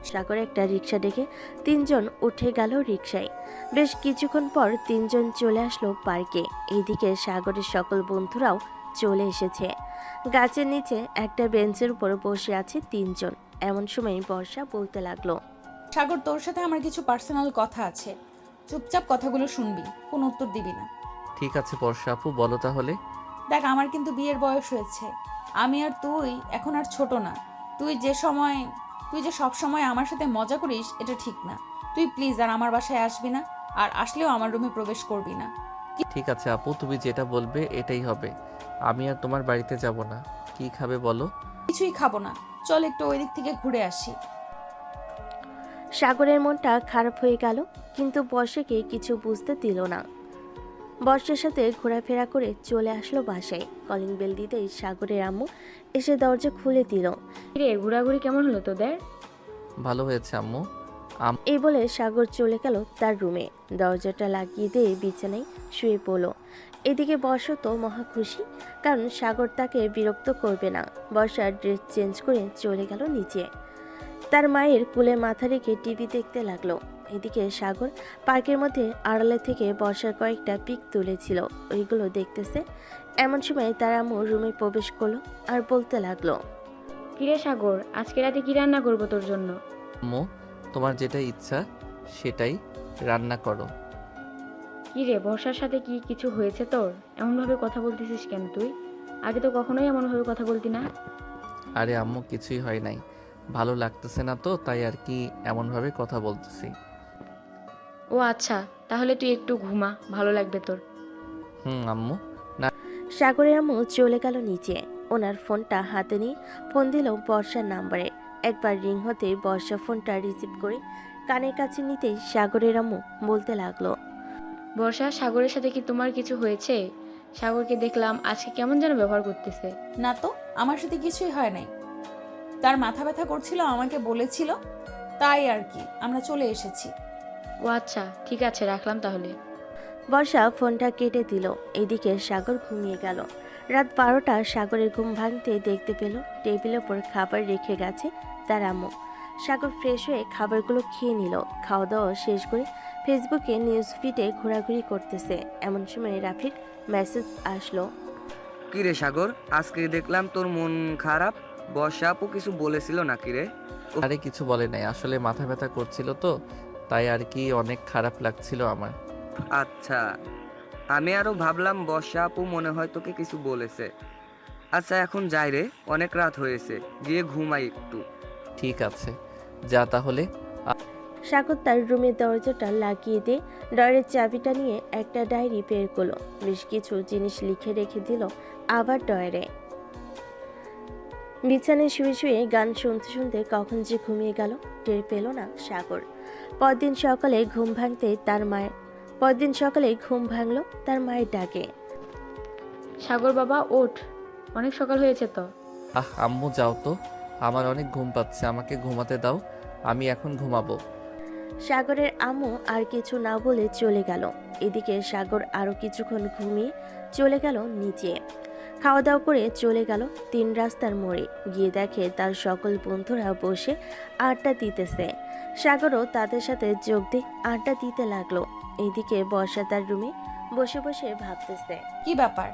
সাগর একটা রিক্সা ডেকে তিনজন উঠে গেল রিক্সায়। বেশ কিছুক্ষণ পর তিনজন চলে আসলো পার্কে। এইদিকে সাগরের সকল বন্ধুরাও চলে এসেছে। গাছের নিচে একটা বেঞ্চের উপর বসে আছে তিনজন। এমন সময় বর্ষা বলতে লাগলো, সাগর, তোর সাথে আমার কিছু পার্সোনাল কথা আছে, চুপচাপ কথাগুলো শুনবি, কোনো উত্তর দিবি না। ঠিক আছে বর্ষা আপু, বলো তাহলে। দেখ, আমার কিন্তু বিয়ের বয়স হয়েছে। আমি আর তুই এখন আর ছোট না। তুই যে সব সময় আমার সাথে মজা করিস, এটা ঠিক না। তুই প্লিজ আর আমার বাসায় আসবি না, আর আসলেও আমার রুমে প্রবেশ করবি না। ঠিক আছে আপু, তুমি যেটা বলবে এটাই হবে। আমি আর তোমার বাড়িতে যাব না। কি খাবে বলো? কিছুই খাবো না, চল একটু ওই দিক থেকে ঘুরে আসি। সাগরের মনটা খারাপ হয়ে গেল, কিন্তু বর্ষাকে কিছু বুঝতে দিল না। বর্ষার সাথে ঘোরাফেরা করে চলে আসলো বাসায়। কলিং বেল দিতেই সাগরের আম্মু এসে দরজা খুলে দিল। রে, ঘোরাঘুরি কেমন হলো তোদের? ভালো হয়েছে আম্মু। এই বলে সাগর চলে গেল তার রুমে, দরজাটা লাগিয়ে দিয়ে বিছানায় শুয়ে পড়ল। এদিকে বর্ষা তো মহা খুশি, কারণ সাগর তাকে বিরক্ত করবে না। বর্ষা ড্রেস চেঞ্জ করে চলে গেল নিচে। তার মায়ের কোলে মাথা রেখে টিভি দেখতে লাগলো। এদিকে সাগর পার্কের মধ্যে আড়ালে থেকে বর্ষার কয়েকটা পিক তুলেছিল, ওইগুলো দেখতেছে। এমন সময় তার আম্মু রুমে প্রবেশ করলো আর বলতে লাগলো, কিরে সাগর, আজকে রাতে কি রান্না করবো তোর জন্য? আম্মু, তোমার যেটা ইচ্ছা সেটাই রান্না করো। কিরে, বর্ষার সাথে কি কিছু হয়েছে তোর? এমনভাবে কথা বলতেছিস কেন তুই? আগে তো কখনোই এমনভাবে কথা বলতি না। আরে আম্মু, কিছুই হয় নাই, ভালো লাগতেছে না তো, তাই আর কি এমনভাবে কথা বলতেছি। ও আচ্ছা, তাহলে তুই একটু ঘুমা, ভালো লাগবে তোর। আম্মু। সাগরের আম্মু চলে গেল নিচে। ওনার ফোনটা হাতে নিয়ে ফোন দিল বর্ষার নাম্বারে। একবার রিং হতে বর্ষা ফোনটা রিসিভ করে কানের কাছে নিতেই সাগরের আম্মু বলতে লাগলো, বর্ষা, সাগরের সাথে কি তোমার কিছু হয়েছে? সাগরকে দেখলাম আজকে কেমন যেন ব্যবহার করতেছে। না তো, আমার সাথে কিছুই হয় নাই। তার মাথা ব্যথা করছিল, আমাকে বলেছিল, তাই আর কি আমরা চলে এসেছি। ও আচ্ছা, ঠিক আছে, রাখলাম তাহলে। বর্ষা ফোনটা কেটে দিল। এদিকে সাগর ঘুমিয়ে গেল। রাত 12টা সাগরের ঘুম ভাঙতে দেখতে পেল টেবিলের ওপর খাবার রেখে গেছে তার আম্মু। সাগর ফ্রেশ হয়ে খাবারগুলো খেয়ে নিল। খাওয়া দাওয়া শেষ করে ফেসবুকে নিউজ ফিডে ঘোরাঘুরি করতেছে। এমন সময় রাফির মেসেজ আসলো। কি রে সাগর, আজকে দেখলাম তোর মন খারাপ। বর্ষা আপু কিছু বলেছিল নাকি রে? আরে কিছু বলে নাই, আসলে মাথা ব্যথা করছিল তো, তাই আর কি অনেক খারাপ লাগছিল আমার। আচ্ছা, আমি আরো ভাবলাম বর্ষা আপু মনে হয় তোকে কিছু বলেছে। আচ্ছা এখন যাই রে, অনেক রাত হয়েছে, গিয়ে ঘুমাই একটু। ঠিক আছে, যা তাহলে। সাগর তার রুমের দরজাটা লাগিয়ে দিয়ে ডয়ের চাবিটা নিয়ে একটা ডায়েরি বের করলো। বেশ কিছু জিনিস লিখে রেখে দিল আবার ডয়ারে। বিছানায় শুয়ে শুয়ে গান শুনতে শুনতে কখন যে ঘুমিয়ে গেল টের পেল না সাগর। পরদিন সকালে ঘুম ভাঙলো তার মায়ের ডাকে। সাগর বাবা, ওঠ, অনেক সকাল হয়েছে তো। আম্মু যাও তো, আমার অনেক ঘুম পাচ্ছে, আমাকে ঘুমাতে দাও, আমি এখন ঘুমাবো। সাগরের আম্মু আর কিছু না বলে চলে গেল। এদিকে সাগর আরো কিছুক্ষণ ঘুমিয়ে চলে গেল নিচে। খাওয়া দাওয়া করে চলে গেল 3 রাস্তার মোড়ে। গিয়ে দেখে তার সকল বন্ধুরা বসে আড্ডা দিতেছে। সাগরও তাদের সাথে যোগ দিয়ে আড্ডা দিতে লাগলো। এইদিকে বর্ষা তার রুমে বসে বসে ভাবতেছে, কি ব্যাপার,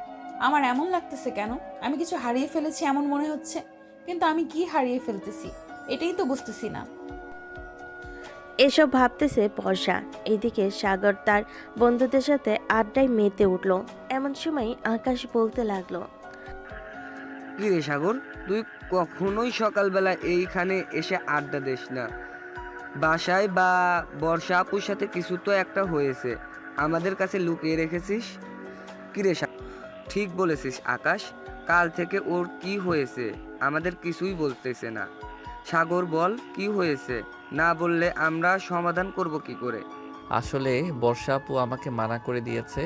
আমার এমন লাগতেছে কেন? আমি কিছু হারিয়ে ফেলেছি এমন মনে হচ্ছে, কিন্তু আমি কি হারিয়ে ফেলতেছি এটাই তো বুঝতেছি না। এসব ভাবতেছে বর্ষা। এইদিকে সাগর তার বন্ধুদের সাথে আড্ডায় মেতে উঠলো। এমন সময় আকাশ বলতে লাগলো, কি রে সাগর, তুই কখনোই সকালবেলা এইখানে এসে আড্ডা দিস না। বাসায় বা বর্ষা আপুর সাথে কিছু তো একটা হয়েছে, আমাদের কাছে লুকিয়ে রেখেছিস। কি রে ঠিক বলেছিস আকাশ, কাল থেকে ওর কি হয়েছে আমাদের কিছুই বলতেছে না। সাগর বল, কি হয়েছে? না বললে আমরা সমাধান করব কি করে? আসলে বর্ষা আপু আমাকে মানা করে দিয়েছে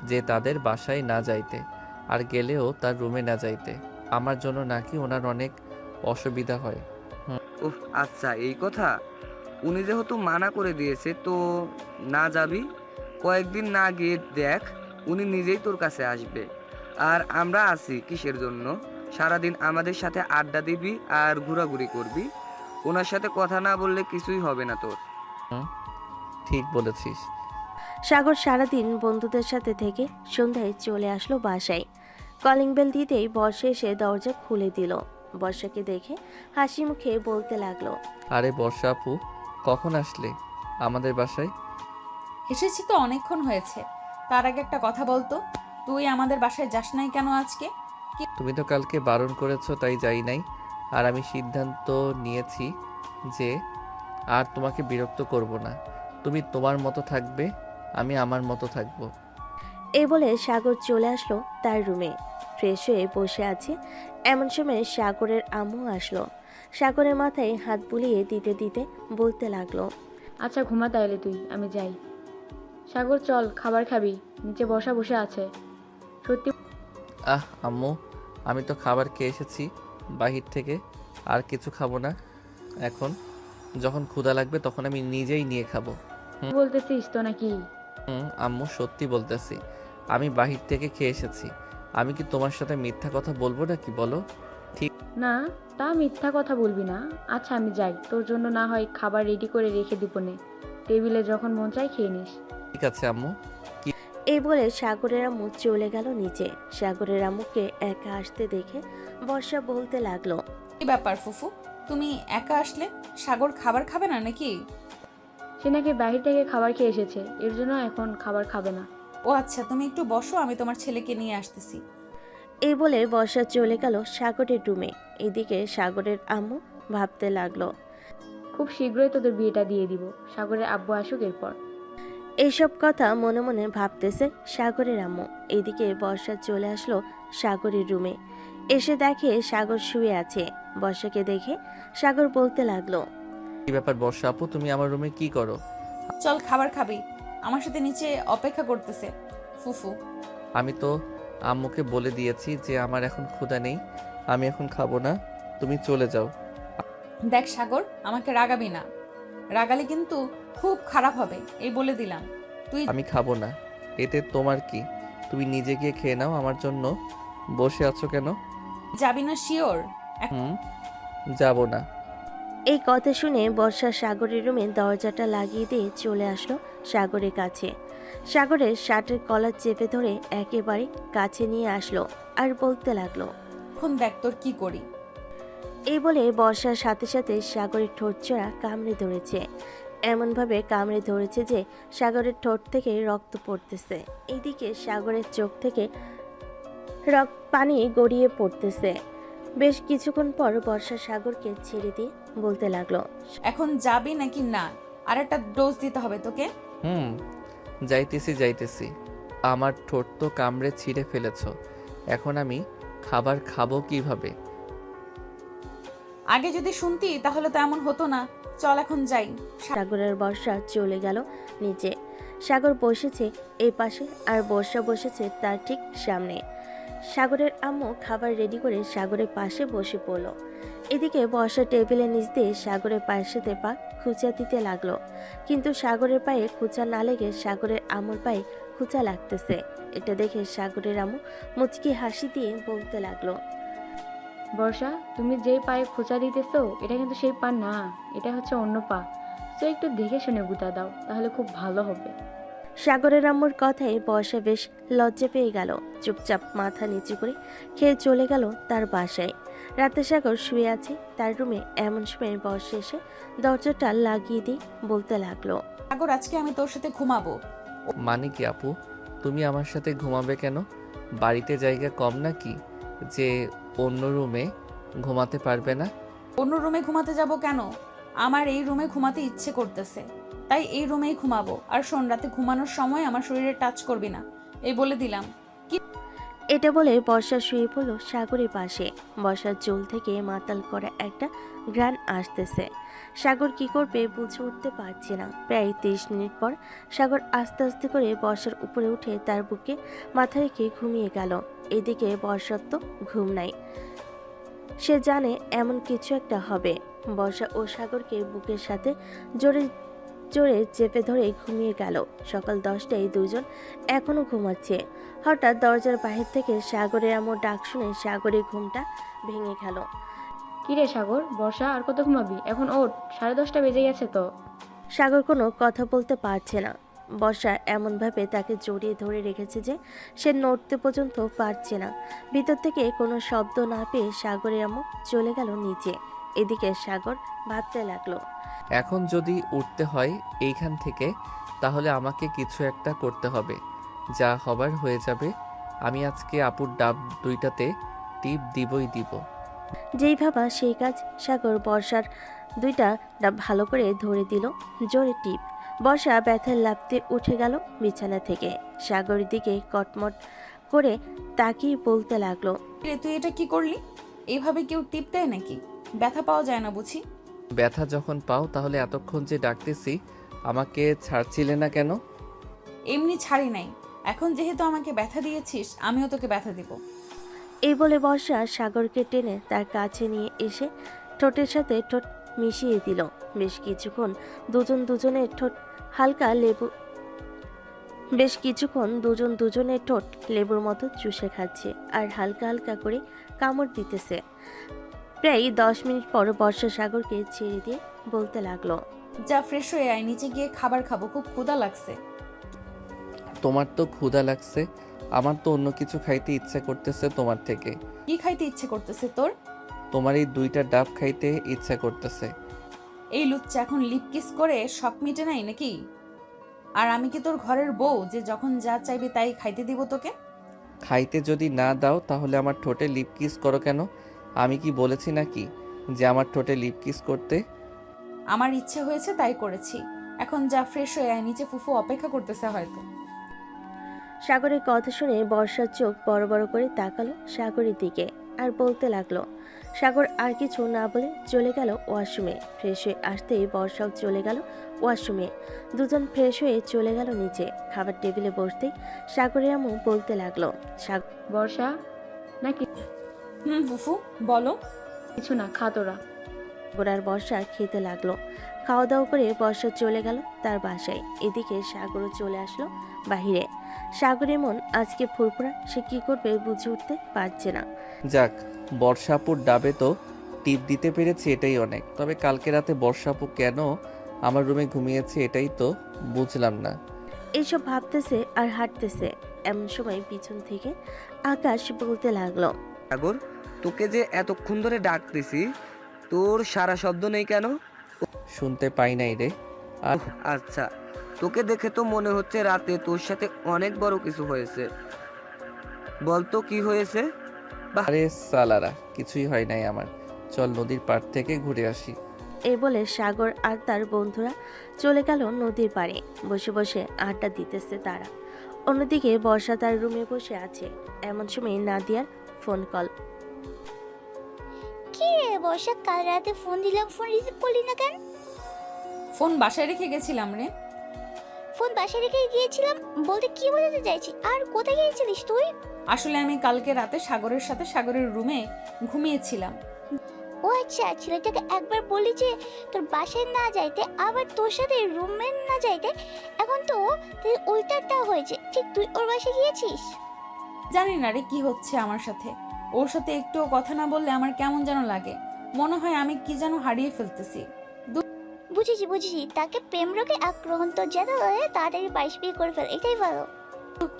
যে তাদের বাসায় না যাইতে, আর গেলেও তার রুমে না যাইতে। আমার জন্য নাকি ওনার অনেক অসুবিধা হয়। ওহ আচ্ছা, এই কথা। উনি যেহেতু মানা করে দিয়েছে তো না যাবি। কয়েকদিন না গিয়ে দেখ, উনি নিজেই তোর কাছে আসবে। আর আমরা আছি কিসের জন্য? সারাদিন আমাদের সাথে আড্ডা দিবি আর ঘোরাঘুরি করবি। ওনার সাথে কথা না বললে কিছুই হবে না তোর। ঠিক বলেছিস। সাগর সারাদিন বন্ধুদের সাথে থেকে সন্ধ্যায় চলে আসলো বাসায়। কলিং বেল দিতেই বর্ষা এসে দরজা খুলে দিল। বর্ষাকে দেখে হাসি মুখে বলতে লাগলো, আরে বর্ষা আপু, কখন আসলে আমাদের বাসায়? এসেছি তো অনেকক্ষণ হয়েছে। তার আগে একটা কথা বলতো, তুই আমাদের বাসায় যাস নাই কেন আজকে? তুমি তো কালকে বারণ করেছো তাই যাই নাই। আর আমি সিদ্ধান্ত নিয়েছি যে আর তোমাকে বিরক্ত করব না। তুমি তোমার মতো থাকবে, আমি আমার মতো থাকবো। এই বলে সাগর চলে আসলো তার রুমে। ফ্রেশ হয়ে বসে আছে। এমন সময় সাগরের আম্মু আসলো। সাগরের মাথায় হাত বুলিয়ে দিতে দিতে বলতে লাগলো, আচ্ছা ঘুমা তাইলে তুই, আমি যাই। সাগর চল, খাবার খাবি, নিচে বসা বসে আছে। সত্যি আম্মু, আমি তো খাবার খেয়ে এসেছি বাহির থেকে, আর কিছু খাবো না। এখন যখন ক্ষুধা লাগবে তখন আমি নিজেই নিয়ে খাবো। বলতেছিস তো নাকি? আম্মু সত্যি বলতেছি, আমি বাহির থেকে খেয়ে এসেছি। আমি কি তোমার সাথে মিথ্যা কথা বলবো নাকি বলো? না, তা মিথ্যা কথা বলবি না। আচ্ছা আমি যাই, তোর জন্য না হয় খাবার রেডি করে রেখে দিব নে, টেবিলে যখন মন চায় খেয়ে নিস। ঠিক আছে আম্মু। এই বলে সাগরের আম্মু চলে গেল নিচে। সাগরের আম্মুকে একা আসতে দেখে বর্ষা বলতে লাগলো, কি ব্যাপার ফুফু, তুমি একা আসলে? সাগর খাবার খাবে না নাকি? সে নাকি বাহির থেকে খাবার খেয়ে এসেছে, এর জন্য এখন খাবার খাবে না। ও আচ্ছা, তুমি একটু বসো, আমি তোমার ছেলেকে নিয়ে আসতেছি। এই বলে বর্ষা চলে গেল সাগরের রুমে। এদিকে সাগরের আম্মু ভাবতে লাগলো, খুব শীঘ্রই তোদের বিয়েটা দিয়ে দিব, সাগরের আব্বু আসুক এরপর। এইসব কথা মনে মনে ভাবতেছে সাগরের আম্মু। এদিকে বর্ষা চলে আসলো সাগরের রুমে। এসে দেখে সাগর শুয়ে আছে। বর্ষাকে দেখে সাগর বলতে লাগলো, কি ব্যাপার বর্ষা আপু, তুমি আমার রুমে কি করো? চল খাবার খাবি, আমার সাথে নিচে অপেক্ষা করতেছে ফুফু। আমি তো আম্মুকে বলে দিয়েছি যে আমার এখন ক্ষুধা নেই, আমি এখন খাবো না, তুমি চলে যাও। দেখ সাগর, আমাকে রাগাবি না, রাগালে কিন্তু খুব খারাপ হবে, এই বলে দিলাম। তুই আমি খাবো না, এতে তোমার কি? তুমি নিজে গিয়ে খেয়ে নাও, আমার জন্য বসে আছো কেন? যাবি না শিওর? যাব না। এই কথা শুনে বর্ষা সাগরের রুমে দরজাটা লাগিয়ে দিয়ে চলে আসলো সাগরের কাছে। সাগরের শার্টের কলার চেপে ধরে একেবারে কাছে নিয়ে আসলো আর বলতে লাগলো, এখন দেখ তোর কি করি। এই বলে বর্ষার সাথে সাথে সাগরের ঠোঁট চড়া কামড়ে ধরেছে। এমনভাবে কামড়ে ধরেছে যে সাগরের ঠোঁট থেকে রক্ত পড়তেছে। এইদিকে সাগরের চোখ থেকে পানি গড়িয়ে পড়তেছে। বেশ কিছুক্ষণ পর বর্ষা সাগরকে ছেড়ে দিয়ে বলতে লাগলো, এখন যাবি নাকি না? আর একটা ডোজ দিতে হবে তোকে। যাইতেছি। আমার ঠোঁট তো কামড়ে ছিঁড়ে ফেলেছো, এখন আমি খাবার খাবো কিভাবে? আগে যদি শুনতি তাহলে তো এমন হতো না। চল এখন যাই। সাগরের বর্ষা চলে গেল নিচে। সাগর বসেছে এই পাশে আর বর্ষা বসেছে তার ঠিক সামনে। সাগরের আম্মু খাবার রেডি করে সাগরের পাশে বসে পড়ল। এদিকে বর্ষা টেবিলের নিচ দিয়ে সাগরের পায়ের সাথে পা খুঁচা দিতে লাগলো, কিন্তু সাগরের পায়ে খুঁচা না লেগে সাগরের আম্মুর পায়ে খুঁচা লাগতেছে। এটা দেখে সাগরের আম্মু মুচকি হাসি দিয়ে বলতে লাগলো, বর্ষা, তুমি যেই পায়ে খোঁচা দিতেছো এটা কিন্তু সেই পা না, এটা হচ্ছে অন্য পা। তো একটু দেখে শুনে গুঁতা দাও, তাহলে খুব ভালো হবে। সাগরের আম্মুর কথায় বর্ষা বেশ লজ্জা পেয়ে গেল। চুপচাপ মাথা নিচু করে খেয়ে চলে গেল তার বাসায়। রাতে সাগর শুয়ে আছে তার রুমে। এমন সময় বর্ষা এসে দরজাটা লাগিয়ে দিয়ে বলতে লাগলো, সাগর, আজকে আমি তোর সাথে ঘুমাবো। মানে কি আপু, তুমি আমার সাথে ঘুমাবে কেন? বাড়িতে জায়গা কম নাকি যে অন্য রুমে ঘুমাতে পারবে না? অন্য রুমে ঘুমাতে যাব কেন? আমার এই রুমে ঘুমাতে ইচ্ছে করতেছে, তাই এই রুমেই ঘুমাবো। আর শোন, রাতে ঘুমানোর সময় আমার শরীরে টাচ করবি না, এই বলে দিলাম। এটা বলে বর্ষা শুয়ে পড়ল সাগরের পাশে। বর্ষার চুল থেকে মাতাল করা একটা ঘ্রাণ আসতেছে। সাগর কি করবে বুঝে উঠতে পারছে না। প্রায় 30 মিনিট পর সাগর আস্তে আস্তে করে বর্ষার উপরে উঠে তার বুকে মাথা রেখে ঘুমিয়ে গেল। এদিকে বর্ষার তো ঘুম নাই, সে জানে এমন কিছু একটা হবে। বর্ষা ও সাগরকে বুকের সাথে জোরে জোরে চেপে ধরে ঘুমিয়ে গেল। সকাল 10টায় দুজন এখনো ঘুমাচ্ছে। হঠাৎ দরজার বাহির থেকে সাগরের আম্মু ডাক শুনে সাগরের ঘুমটা ভেঙে গেল। কিরে সাগর, বর্ষা আর কত ঘুমাবি? এখন ওঠ, 10:30 বেজে গেছে তো। সাগর কোনো কথা বলতে পারছে না। বর্ষা এমনভাবে তাকে জড়িয়ে ধরে রেখেছে যে সে নড়তে পর্যন্ত পারছে না। ভিতর থেকে কোনো শব্দ না পেয়ে সাগরের আম্মু চলে গেল নিচে। এদিকে সাগর ভাবতে লাগলো, এখন যদি উঠতে হয় এইখান থেকে, তাহলে আমাকে কিছু একটা করতে হবে। যা হবার হয়ে যাবে। আমি আজকে আপুর ডাব 2টাতে টিপ দিবই দিব। যেই ভাবা সেই কাজ। সাগর বর্ষার 2টা ডাব ভালো করে ধরে দিল জোরে টিপ। বর্ষা ব্যথার লাফতে উঠে গেল বিছানা থেকে। সাগরের দিকে কটমট করে তাকিয়ে বলতে লাগলো, রে, তুই এটা কি করলি? এইভাবে কেউ টিপ দেয় নাকি? ব্যথা পাওয়া যায় না বুঝি? ব্যথা যখন পাও তাহলে এতক্ষণ যে ডাকতেছি আমাকে ছাড়ছিলে না কেন? এমনি ছাড়ি নাই, এখন যেহেতু আমাকে ব্যথা দিয়েছিস আমিও তোকে ব্যথা দিব। এই বলে বর্ষা সাগরকে টেনে তার কাছে নিয়ে এসে ঠোঁটের সাথে ঠোঁট মিশিয়ে দিল। বেশ কিছুক্ষণ দুজন দুজনের ঠোঁট লেবুর মতো চুষে খাচ্ছে আর হালকা হালকা করে কামড় দিতেছে। প্রায় 10 মিনিট পর বর্ষা সাগরকে ছেড়ে দিয়ে বলতে লাগলো, যা ফ্রেশ হয়ে আয়, নিচে গিয়ে খাবার খাবো, খুব ক্ষুধা লাগছে। তোমার তো ক্ষুধা লাগছে, আমার তো অন্য কিছু খাইতে ইচ্ছা করতেছে তোমার থেকে। কি খাইতে ইচ্ছে করতেছে তোর? তোমার এই 2টা ডাব খাইতে ইচ্ছা করতেছে। এই লুচ্চা এখন লিপ কিস করে শখ মিটে নাই নাকি? আর আমি কি তোর ঘরের বউ যে যখন যা চাইবে তাই খাইতে দিব তোকে? খাইতে যদি না দাও তাহলে আমার ঠোঁটে লিপ কিস করো কেন? আমি কি বলেছি নাকি যে আমার ঠোঁটে লিপ কিস করতে? আমার ইচ্ছে হয়েছে তাই করেছি। এখন যা ফ্রেশ হয়ে আয়, নিচে ফুফু অপেক্ষা করতেছে হয়তো। সাগরের কথা শুনে বর্ষার চোখ বড় বড় করে তাকালো সাগরের দিকে আর বলতে লাগলো, সাগর আর কিছু না বলে চলে গেল ওয়াশরুমে। ফ্রেশ হয়ে আসতেই বর্ষাও চলে গেল ওয়াশরুমে। দুজন ফ্রেশ হয়ে চলে গেল নিচে। খাবার টেবিলে বসতেই সাগরের আম্মু বলতে লাগলো, বর্ষা নাকি ফুফু বলো। কিছু না, খা তোরা। সাগর আর বর্ষা খেতে লাগলো। খাওয়া দাওয়া করে বর্ষা চলে গেল তার বাসায়। এদিকে সাগরও চলে আসলো বাহিরে। সাগরের মন আজকে ফুরফুরা, সে কি করবে বুঝে উঠতে পারছে না। যাক, বর্ষাপুর ডাবে তো টিপ দিতে পেরেছি, এটাই অনেক। তবে কালকে রাতে বর্ষাপু কেন আমার রুমে ঘুমিয়েছে এটাই তো বুঝলাম না। এইসব ভাবতেছে আর হাঁটতেছে, এমন সময় পিছন থেকে আকাশ বলতে লাগলো, সাগর, তোকে যে এতক্ষণ ধরে ডাকতেছি, তোর সারা শব্দ নেই কেন? শুনতে পাই নাই রে। আর আচ্ছা, তোকে দেখে তো মনে হচ্ছে রাতে তোর সাথে অনেক বড় কিছু হয়েছে। বলতো কি হয়েছে? আরে সালারা, কিছুই হয় নাই আমার। চল নদীর পাড় থেকে ঘুরে আসি। এই বলে সাগর আর তার বন্ধুরা চলে গেল নদীর পাড়ে। বসে বসে আড্ডা দিতেছে তারা। অন্যদিকে বর্ষা তার রুমে বসে আছে। এমন সময় নাদিয়ার ফোন কল। কি রে বর্ষা, কাল রাতে ফোন দিলাম, ফোন রিসিভ করলি না কেন? ফোন বাসায় রেখে গেছিলাম রে। ফোন বাসায় রেখে গিয়েছিলাম বলতে কি বোঝাতে চাইছি? আর কোথায় গিয়েছিলিস তুই? আসলে আমি কালকে রাতে সাগরের সাথে সাগরের রুমে ঘুমিয়েছিলাম। ও আচ্ছা, ছেলেটাকে একবার বলি যে তোর বাসায় না যাইতে, আবার তোর সাথে রুমে না যাইতে। এখন তো উল্টাটা হয়েছে, ঠিক তুই ওর বাসায় গিয়েছিস। জানি না রে কি হচ্ছে আমার সাথে। ওর সাথে একটুও কথা না বললে আমার কেমন যেন লাগে। মনে হয় আমি কি যেন হারিয়ে ফেলতেছি। বুঝেছি বুঝেছি, তাকে প্রেম রোগে আক্রান্ত যেন হয়ে তাড়াতাড়ি বাইশ বিয়ে করে ফেল, এটাই ভালো।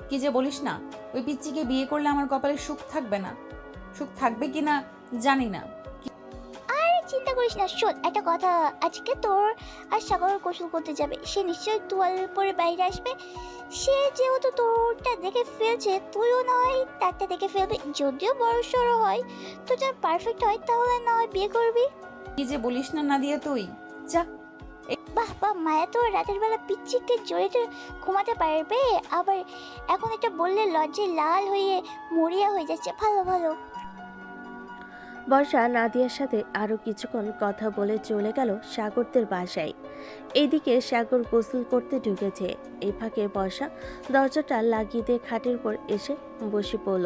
কি যে বলিস না, ওই পিচ্চিকে বিয়ে করলে আমার কপালে সুখ থাকবে না। সুখ থাকবে কি না জানি না। চিন্তা করিস না। শোন একটা কথা, আজকে তোর আর সাগর গোসল করতে যাবে। সে নিশ্চয়ই তোয়াল পরে বাইরে আসবে। সে যেহেতু তোরটা দেখে ফেলছে, তুইও না হয় তারটা দেখে ফেলবি। যদিও বড় সড়ো হয়, তো যা পারফেক্ট হয় তাহলে না হয় বিয়ে করবি। কি যে বলিস না নাদিয়া তুই, যা। বাহ বাহ, মায়া তো রাতের বেলা পিচ্চিকে জড়িয়ে ঘুমাতে পারবে। আবার এখন এটা বললে লজ্জায় লাল হয়ে মরিয়া হয়ে যাচ্ছে। ভালো ভালো। বর্ষা নাদিয়ার সাথে আরো কিছুক্ষণ কথা বলে চলে গেল সাগরদের বাসায়। এইদিকে সাগর গোসল করতে ঢুকেছে। এই ফাঁকে বর্ষা দরজাটা লাগিয়ে দিয়ে খাটের উপর এসে বসে পড়ল।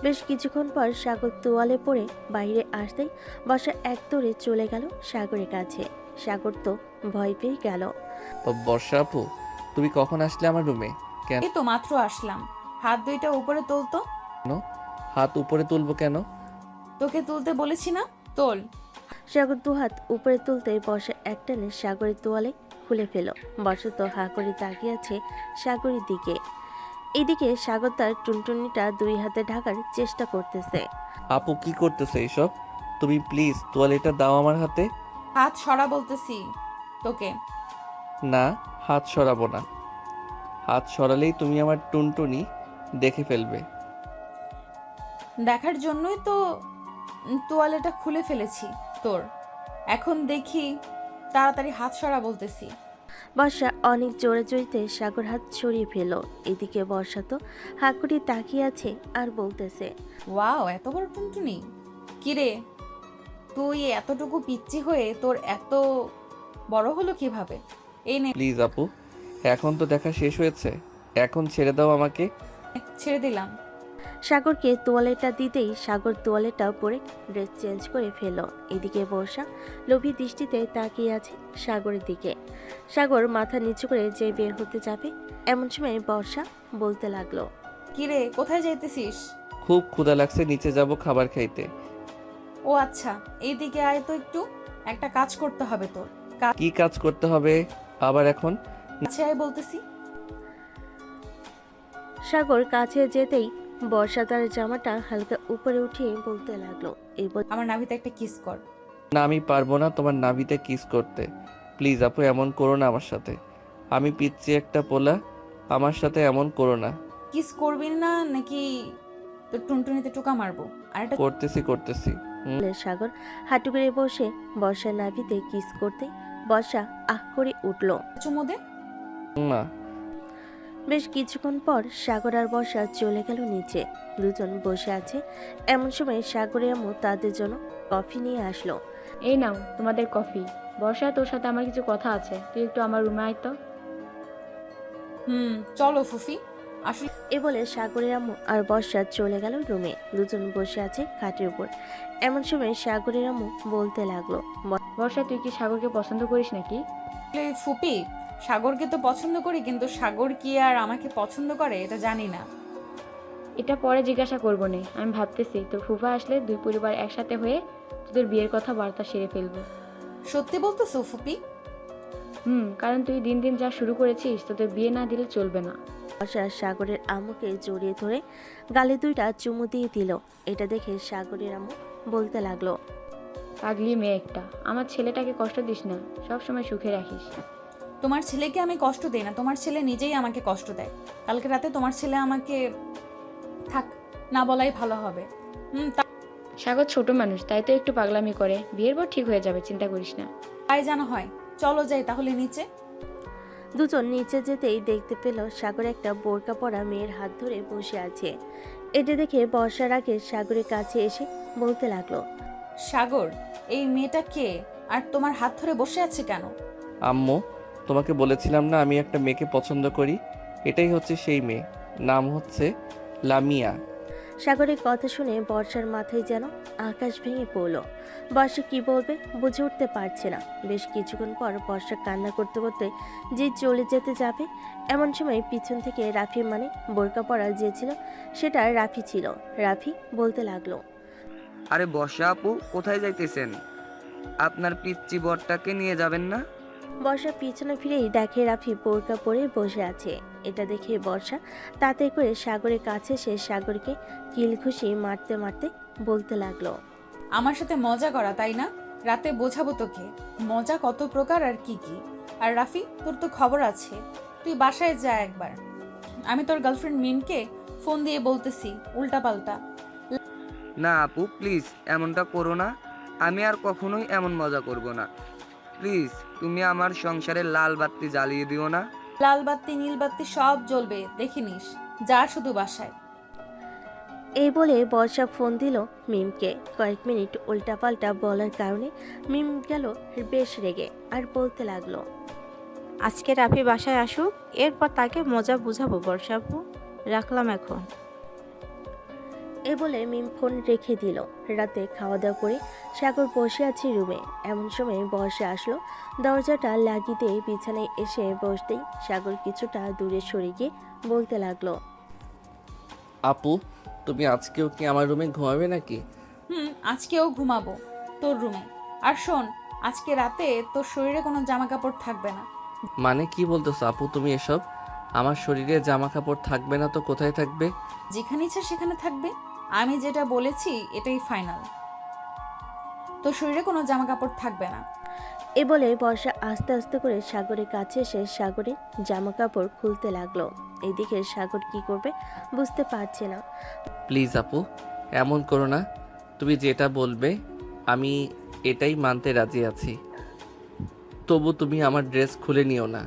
বেশ কিছুক্ষণ পর সাগর তোয়ালে পড়ে বাইরে আসতেই বর্ষা এক দৌড়ে চলে গেল সাগরের কাছে। সাগর তো ভয় পেয়ে গেল। বর্ষা আপু, তুমি কখন আসলে আমার রুমে? কেন? এই তো মাত্র আসলাম। হাত দুইটা উপরে তোলতো। হাত উপরে তুলবো কেন? তোকে তুলতে বলেছি না, তোল। সাগর দুহাত উপরে তুলতে বর্ষা একটানে সাগরের তোয়ালে খুলে ফেল। বর্ষা তো হা করে তাকিয়ে আছে সাগরের দিকে। এদিকে সাগর তার টুনটুনিটা দুই হাতে ঢাকার চেষ্টা করতেছে। আপু কি করতেছে এইসব? তুমি প্লিজ তোয়ালেটা দাও আমার হাতে। হাত সরা বলতেছি তোকে। না, হাত সরাবো না। হাত সরালেই তুমি আমার টুনটুনি দেখে ফেলবে। দেখার জন্যই তো তোয়ালেটা খুলে ফেলেছি তোর। এখন দেখি, তাড়াতাড়ি হাত সরা বলতেছি। বর্ষা অনেক জোরে জড়িতে সাগর হাত সরিয়ে ফেল। এদিকে বর্ষা তো হা করে তাকিয়ে আছে আর বলতেছে, ওয়াও, এত বড় টুনটুনি! কিরে, তুই এতটুকু পিচ্চি হয়ে তোর এত বড় হলো কিভাবে? এই নে। প্লিজ আপু, এখন তো দেখা শেষ হয়েছে, এখন ছেড়ে দাও আমাকে। ছেড়ে দিলাম। সাগরকে তোয়ালেটা দিতেই সাগর তোয়ালেটা পরে ড্রেস চেঞ্জ করে ফেল। এদিকে বর্ষা লোভী দৃষ্টিতে তাকিয়ে আছে সাগরের দিকে। সাগর মাথা নিচু করে যে বের হতে যাবে, এমন সময় বর্ষা বলতে লাগলো, কিরে, কোথায় যাইতেছিস? খুব ক্ষুধা লাগছে, নিচে যাব খাবার খাইতে। ও আচ্ছা, এইদিকে আয় তো একটু। একটা কাজ করতে হবে তোর। কি কাজ করতে হবে আবার এখন? কাছে আয় বলতেছি। সাগর কাছে যেতেই বর্ষা তার জামাটা হালকা উপরে উঠিয়ে বলতে লাগলো, এই আমার নাভিতে একটা কিস কর। না, আমি পারবো না তোমার নাভিতে কিস করতে। প্লিজ আপু, এমন করো না আমার সাথে। আমি পিচ্ছি একটা পোলা, আমার সাথে এমন করো না। কিস করবি না নাকি তোর টুনটুনিতে টোকা মারবো? আর একটা করতেছি। বলে সাগর হাঁটু করে বসে বর্ষার নাভিতে কিস করতে বর্ষা আহ করে উঠল। চুমো দে। না। বেশ কিছুক্ষণ পর সাগর আর বর্ষা চলে গেল নিচে। দুজন বসে আছে এমন সময় সাগরের আম্মু তাদের জন্য কফি নিয়ে আসলো। এই নাও তোমাদের কফি। বর্ষা, তোর সাথে আমার কিছু কথা আছে, তুই একটু আমার রুমে আয় তো। চলো ফুফি। আসলে এ বলে সাগরের আম্মু আর বর্ষা চলে গেল রুমে। দুজন বসে আছে খাটের উপর। এমন সময় সাগরের আম্মু বলতে লাগলো, বর্ষা, তুই কি সাগরকে পছন্দ করিস নাকি? ফুপি, সাগরকে তো পছন্দ করি, কিন্তু সাগর কি আর আমাকে পছন্দ করে এটা জানি না। এটা পরে জিজ্ঞাসা করবো নে। আমি ভাবতেছি তোর ফুফা আসলে দুই পরিবার একসাথে হয়ে তোদের বিয়ের কথা বার্তা সেরে ফেলবো। সত্যি বলতেছো ফুপি? কারণ তুই দিন দিন যা শুরু করেছিস, তোদের বিয়ে না দিলে চলবে না। বর্ষা সাগরের আম্মুকে জড়িয়ে ধরে গালে দুইটা চুমু দিয়ে দিল। এটা দেখে সাগরের আম্মু বলতে লাগলো, পাগলি মেয়ে একটা, আমার ছেলেটাকে কষ্ট দিস না, সবসময় সুখে রাখিস। তোমার ছেলেকে আমি কষ্ট দেই না, তোমার ছেলে নিজেই আমাকে কষ্ট দেয়। কালকে রাতে তোমার ছেলে আমাকে থাক না বলাই ভালো হবে। সাগর ছোট মানুষ, তাই তো একটু পাগলামি করে। বিয়ের পর ঠিক হয়ে যাবে, চিন্তা করিস না। তাই জানা হয়। চলো যাই তাহলে নিচে। দুজন নিচে যেতেই দেখতে পেল সাগর একটা বোরকা পরা মেয়ের হাত ধরে বসে আছে। এটা দেখে বর্ষার আগে সাগরের কাছে এসে বলতে লাগলো, সাগর, এই মেয়েটা কে আর তোমার হাত ধরে বসে আছে কেন? আম্মু, তোমাকে বলেছিলাম না আমি একটা মেয়েকে পছন্দ করি, এটাই হচ্ছে সেই মেয়ে। নাম হচ্ছে লামিয়া। সাগরের কথা শুনে বর্ষার মাথায় যেন আকাশ ভেঙে পড়ল। বর্ষা কি বলবে বুঝে উঠতে পারছে না। বেশ কিছুক্ষণ পর বর্ষা কান্না করতে করতে যে চলে যেতে যাবে, এমন সময় পিছন থেকে রাফি, মানে বোরকা পরা যে ছিল সেটা রাফি ছিল। রাফি বলতে লাগলো, আরে বর্ষা আপু, কোথায় যাইতেছেন? আপনার পিচ্চি বরটাকে নিয়ে যাবেন না? বর্ষা পিছনে ফিরেই দেখে রাফি বোরকা পরে বসে আছে। এটা দেখে বর্ষা তাতে করে সাগরের কাছে এসে সাগরকে কিল ঘুষি মারতে মারতে বলতে লাগলো, আমার সাথে মজা করা, তাই না? রাতে বোঝাবো তোকে মজা কত প্রকার আর কি কি। আর রাফি, তোর তো খবর আছে, তুই বাসায় যা একবার। আমি তোর গার্লফ্রেন্ড মিমকে ফোন দিয়ে বলতেছি উল্টাপাল্টা। না আপু, প্লিজ এমনটা করো না। আমি আর কখনোই এমন মজা করব না। প্লিজ তুমি আমার সংসারে লাল বাতি জ্বালিয়ে দিও না। লাল বাত্তি নীল বাত্তি সব জ্বলবে, দেখে নিস। যা শুধু বাসায়। এই বলে বর্ষা ফোন দিল মিমকে। কয়েক মিনিট উল্টাপাল্টা বলার কারণে মিম গেল বেশ রেগে আর বলতে লাগলো, আজকে রাফি বাসায় আসুক, এরপর তাকে মজা বুঝাবো বর্ষাপু। রাখলাম এখন। এ বলে মিম ফোন রেখে দিল। রাতে খাওয়া দাওয়া করে সাগর বসে আছে রুমে। এমন সময় বর্ষা আসলো। দরজাটা লাগিয়ে দিয়ে বিছানায় এসে বসতেই সাগর কিছুটা দূরে সরে গিয়ে বলতে লাগলো, আপু, তুমি আজকেও কি আমার রুমে ঘুমাবে নাকি? আজকেও ঘুমাবো তোর রুমে। আর শোন, আজকে রাতে তোর শরীরে কোনো জামা কাপড় থাকবে না। মানে কি বলতেছো আপু তুমি এসব? আমার শরীরে জামা কাপড় থাকবে না তো কোথায় থাকবে? যেখানে ইচ্ছা সেখানে থাকবে। আমি যেটা বলেছি এটাই ফাইনাল। তোর শরীরে কোনো জামা কাপড় থাকবে না। এ বলে বর্ষা আস্তে আস্তে করে সাগরের কাছে এসে সাগরের জামা কাপড় খুলতে লাগলো। এদিকে সাগর কি করবে বুঝতে পারছে না। প্লিজ আপু, এমন করো না। তুমি যেটা বলবে আমি এটাই মানতে রাজি আছি। তবু তুমি আমার ড্রেস খুলে নিও না।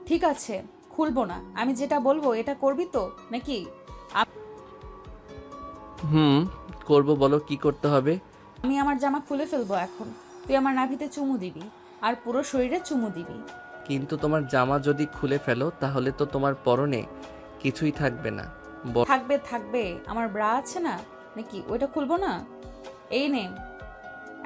ঠিক আছে, খুলবো না। আমি যেটা বলবো এটা করবি তো নাকি? করব, বলো কি করতে হবে? আমি আমার জামা খুলে ফেলবো এখন। তুই আমার নাভিতে চুমু দিবি আর পুরো শরীরে চুমু দিবি। কিন্তু তোমার জামা যদি খুলে ফেলো তাহলে তো তোমার পরনে কিছুই থাকবে না। থাকবে থাকবে, আমার ব্রা আছে না, নাকি ওইটা খুলবো না? এই নে,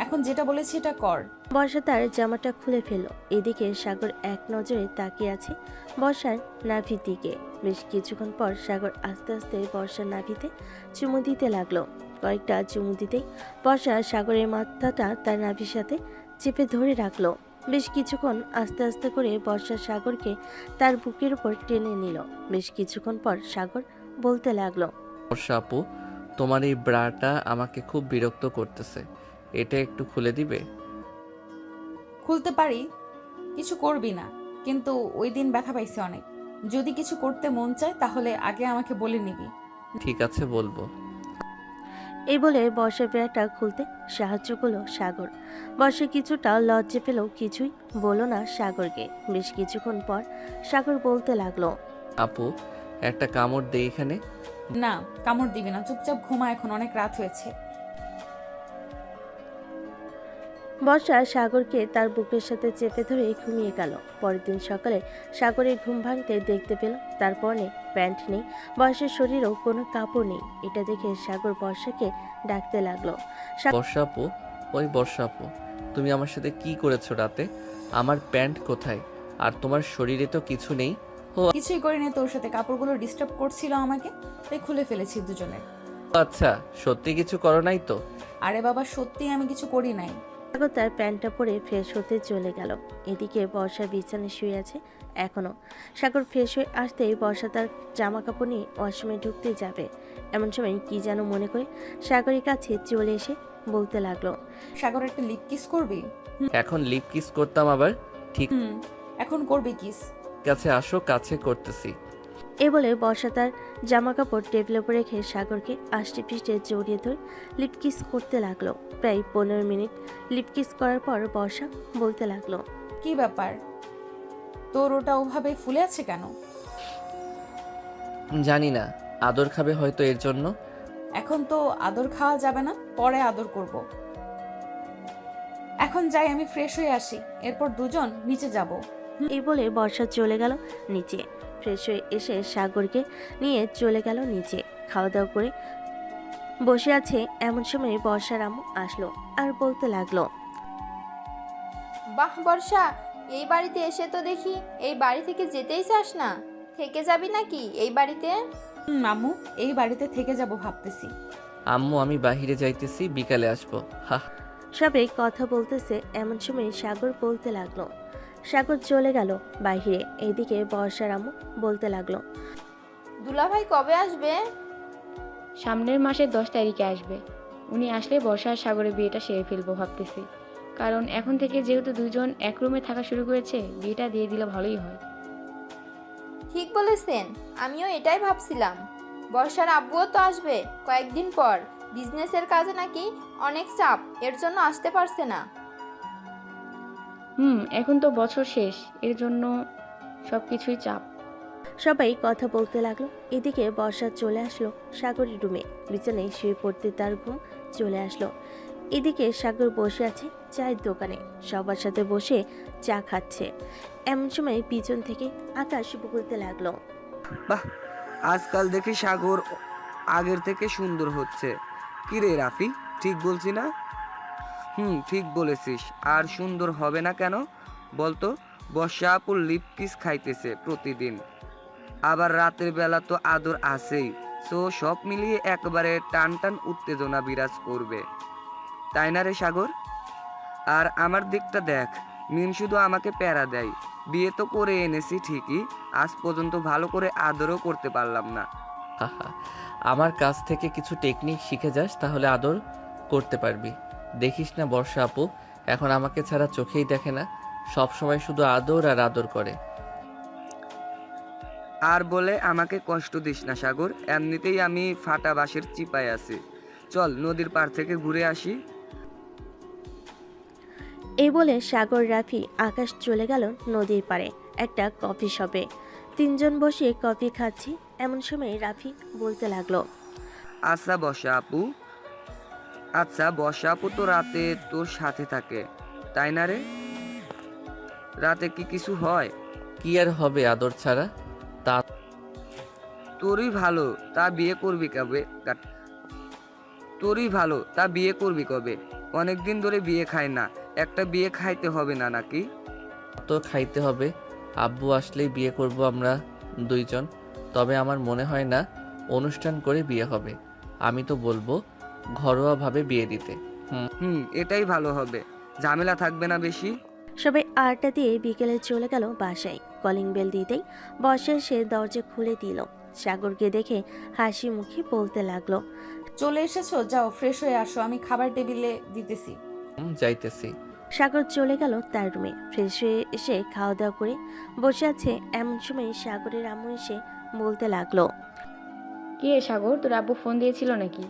এখন যেটা বলেছি এটা কর। বর্ষা তার জামাটা খুলে ফেলল। এদিকে সাগর এক নজরে তাকিয়ে আছে বর্ষার নাভির দিকে। বেশ কিছুক্ষণ পর সাগর আস্তে আস্তে বর্ষার নাভিতে চুমু দিতে লাগলো। কয়েকটা চুমু দিতেই বর্ষা সাগরের মাথাটা তার নাভির সাথে চেপে ধরে রাখলো। বেশ কিছুক্ষণ আস্তে আস্তে করে বর্ষা সাগরকে তার বুকের উপর টেনে নিল। বেশ কিছুক্ষণ পর সাগর বলতে লাগলো, বর্ষা আপু, তোমার এই ব্রাটা আমাকে খুব বিরক্ত করতেছে, এটা একটু খুলে দিবে? খুলতে পারি, কিছু করবি না, কিন্তু ওই দিন ব্যথা পাইছে অনেক। যদি কিছু করতে মন চায় তাহলে আগে আমাকে বলে নিবি। ঠিক আছে, বলবো। এই বলে বর্ষার ব্যাগটা খুলতে সাহায্য করলো সাগর। বর্ষা কিছুটা লজ্জা পেলেও কিছুই বলল না সাগরকে। বেশ কিছুক্ষণ পর সাগর বলতে লাগলো, আপু একটা কামড় দেই এখানে। না, কামড় দিবি না, চুপচাপ ঘুমা, এখন অনেক রাত হয়েছে। বর্ষা সাগরকে তার বুকের সাথে চেপে ধরে ঘুমিয়ে গেল। পরের দিন সকালে সাগরের ঘুম ভাঙতে দেখতে পেল তার পরনে প্যান্ট নেই, বর্ষার শরীরেও কোনো কাপড় নেই। এটা দেখে সাগর বর্ষাকে ডাকতে লাগলো। বর্ষা আপু, ওই বর্ষা আপু, তুমি আমার সাথে কি করেছো রাতে? আমার প্যান্ট কোথায়? আর তোমার শরীরে তো কিছু নেই। কিছুই করিনি, তোর সাথে কাপড়গুলো ডিস্টার্ব করছিল আমাকে, তাই খুলে ফেলেছি দুজনের। আচ্ছা, সত্যি কিছু করো নাই তো? আরে বাবা, সত্যি আমি কিছু করি নাই। সাগর তার প্যান্টটা পরে ফ্রেশ হতে চলে গেল। এদিকে বর্ষা বিছানায় শুয়ে আছে এখনো। সাগর ফ্রেশ হয়ে আসতেই বর্ষা তার জামা কাপড় নিয়ে ওয়াশরুমে ঢুকতে যাবে। এমন সময় কি যেন মনে করে সাগরের কাছে চলে এসে বলতে লাগলো, সাগর, একটা লিপ কিস করবি? এখন লিপ কিস করতাম আবার? ঠিক এখন করবি কিস। আছে, আসো কাছে করতেছি। এ বলে বর্ষা তার জামা কাপড় টেবিলের উপর রেখে সাগরকে আষ্টে পৃষ্ঠে জড়িয়ে ধরে লিপ কিস করতে লাগলো। প্রায় 15 মিনিট লিপ কিস করার পর বর্ষা বলতে লাগলো, কি ব্যাপার, তোর ওটা ওভাবে ফুলে আছে কেন? জানি না, আদর খাবে হয়তো এর জন্য। এখন তো আদর খাওয়া যাবে না, পরে আদর করব। এখন যাই, আমি ফ্রেশ হয়ে আসি, এরপর দুজন নিচে যাব। এই বলে বর্ষা চলে গেল নিচে। ফ্রেশ হয়ে এসে সাগরকে নিয়ে চলে গেল নিচে। খাওয়া দাওয়া করে বসে আছে এমন সময় বর্ষার আম্মু আসলো আর বলতে লাগলো, বাহ বর্ষা, এই বাড়িতে এসে তো দেখি এই বাড়ি থেকে যেতেই চাস না। থেকে যাবি নাকি এই বাড়িতে? আম্মু, এই বাড়িতে থেকে যাব ভাবতেছি। আম্মু আমি বাহিরে যাইতেছি, বিকালে আসবো। হা। সবাই কথা বলতেছে এমন সময় সাগর বলতে লাগলো। সাগর চলে গেল বাইরে। এইদিকে বর্ষার আম্মু বলতে লাগলো, দুলাভাই কবে আসবে? সামনের মাসের 10 তারিখে আসবে। উনি আসলে বর্ষা আর সাগরের বিয়েটা সেরে ফেলবো ভাবতেছি। কারণ এখন থেকে যেহেতু দুজন এক রুমে থাকা শুরু করেছে, বিয়েটা দিয়ে দিলে ভালোই হয়। ঠিক বলেছেন, আমিও এটাই ভাবছিলাম। বর্ষার আব্বুও তো আসবে কয়েকদিন পর। বিজনেসের কাজে নাকি অনেক চাপ, এর জন্য আসতে পারছে না। এখন তো বছর শেষ, এর জন্য সবকিছুই চাপ। সবাই কথা বলতে লাগলো। এদিকে বর্ষা চলে আসলো সাগরের রুমে। বিছানায় শুয়ে পড়তে তার ঘুম চলে আসলো। এদিকে সাগর বসে আছে চায়ের দোকানে, সবার সাথে বসে চা খাচ্ছে। এমন সময় পিছন থেকে আকাশ বলতে লাগলো, বাহ, আজকাল দেখি সাগর আগের থেকে সুন্দর হচ্ছে। কি রে রাফি, ঠিক বলছি না? ঠিক বলেছিস। আর সুন্দর হবে না কেন বলতো? বর্ষা আপুর লিপ কিস খাইতেছে প্রতিদিন, আবার রাতের বেলা তো আদর আছেই। সো সব মিলিয়ে একবারে টান টান উত্তেজনা বিরাজ করবে, তাই না রে সাগর? আর আমার দিকটা দেখ, মিম শুধু আমাকে প্যারা দেয়। বিয়ে তো করে এনেছি ঠিকই, আজ পর্যন্ত ভালো করে আদরও করতে পারলাম না। হাহা, আমার কাছ থেকে কিছু টেকনিক শিখে যাস, তাহলে আদর করতে পারবি। দেখিস না বর্ষা আপু এখন আমাকে ছাড়া চোখেই দেখে না, সব সময় শুধু আদর আর আদর করে। আর বলে আমাকে কষ্ট দিস না সাগর, এমনিতেই আমি ফাটা বাঁশের চিপায় আছি। চল নদীর পার থেকে ঘুরে আসি। এই বলে সাগর, রাফি, আকাশ চলে গেল নদীর পাড়ে একটা কফি শপে। তিনজন বসে কফি খাচ্ছি। এমন সময় রাফি বলতে লাগলো, আচ্ছা বর্ষা আপু তো রাতে তোর সাথে থাকে, তাই না রে? রাতে কি কিছু হয়? কি আর হবে আদর ছাড়া? তা তোরই ভালো, তা বিয়ে করবি কবে? অনেকদিন ধরে বিয়ে খায় না, একটা বিয়ে খাইতে হবে না নাকি? তো খাইতে হবে। আব্বু আসলেই বিয়ে করব আমরা দুইজন। তবে আমার মনে হয় না অনুষ্ঠান করে বিয়ে হবে। আমি তো বলবো ঘরোয়াভাবে বিয়ে দিতে। এটাই ভালো হবে, ঝামেলা থাকবে না বেশি। সবাই আড্ডা দিয়ে বিকেলে চলে গেল বাসায়। কলিং বেল দিতেই বর্ষা এসে দরজা খুলে দিল। সাগরকে দেখে হাসি মুখে বলতে লাগলো, চলে এসেছো, যাও ফ্রেশ হয়ে আসো, আমি খাবার টেবিলে দিতেছি। যাইতেছি। সাগর চলে গেল তার রুমে। ফ্রেশ হয়ে এসে খাওয়া দাওয়া করে বসে আছে এমন সময় সাগরের আম্মু এসে বলতে লাগলো, কি রে সাগর, তোর আব্বু ফোন দিয়েছিল নাকি?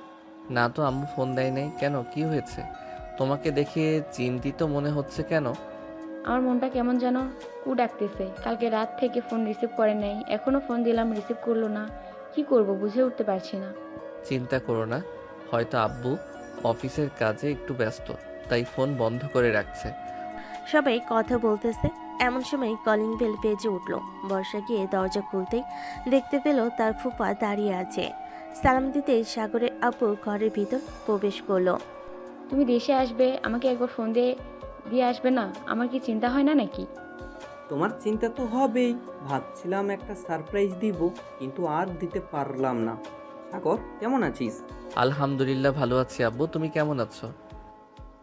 না তো, আম্মু ফোন দেয় নাই। কেন, কি হয়েছে? তোমাকে দেখে চিন্তিত মনে হচ্ছে কেন? আমার মনটা কেমন যেন ডাকতেছে। কালকে রাত থেকে ফোন রিসিভ করে নাই, এখনও ফোন দিলাম রিসিভ করলো না। কি করব বুঝে উঠতে পারছি না। চিন্তা করো না, হয়তো আব্বু অফিসের কাজে একটু ব্যস্ত, তাই ফোন বন্ধ করে রাখছে। সবাই কথা বলতেছে, এমন সময় কলিং বেল বেজে উঠল। বর্ষা গিয়ে দরজা খুলতেই দেখতে পেল তার ফুপা দাঁড়িয়ে আছে। সালাম দিতে সাগরের আপু ঘরের ভিতর প্রবেশ করলো। তুমি দেশে আসবে, আমাকে একবার ফোন দিয়ে আসবে না? আমার কি চিন্তা হয় না নাকি? তোমার চিন্তা তো হবেই। ভাবছিলাম একটা সারপ্রাইজ দিব, কিন্তু আর দিতে পারলাম না। সাগর, কেমন আছিস? আলহামদুলিল্লাহ ভালো আছি আব্বু, তুমি কেমন আছো?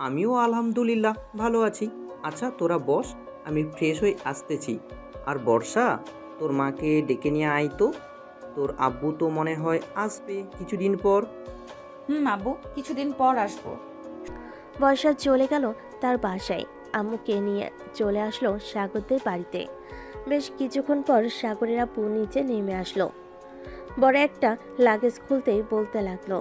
আমিও আলহামদুলিল্লাহ ভালো আছি। আচ্ছা তোরা বস, আমি ফ্রেশ হয়ে আসতেছি। আর বর্ষা, তোর মাকে ডেকে নিয়ে আয় তো। তোর আব্বু তো মনে হয় আসবে কিছুদিন পর। আব্বু কিছুদিন পর আসবো। বর্ষা চলে গেল তার বাসায়। আম্মুকে নিয়ে চলে আসলো সাগরদের বাড়িতে। বেশ কিছুক্ষণ পর সাগরের আপু নিচে নেমে আসলো। বড় একটা লাগেজ খুলতেই বলতে লাগলো,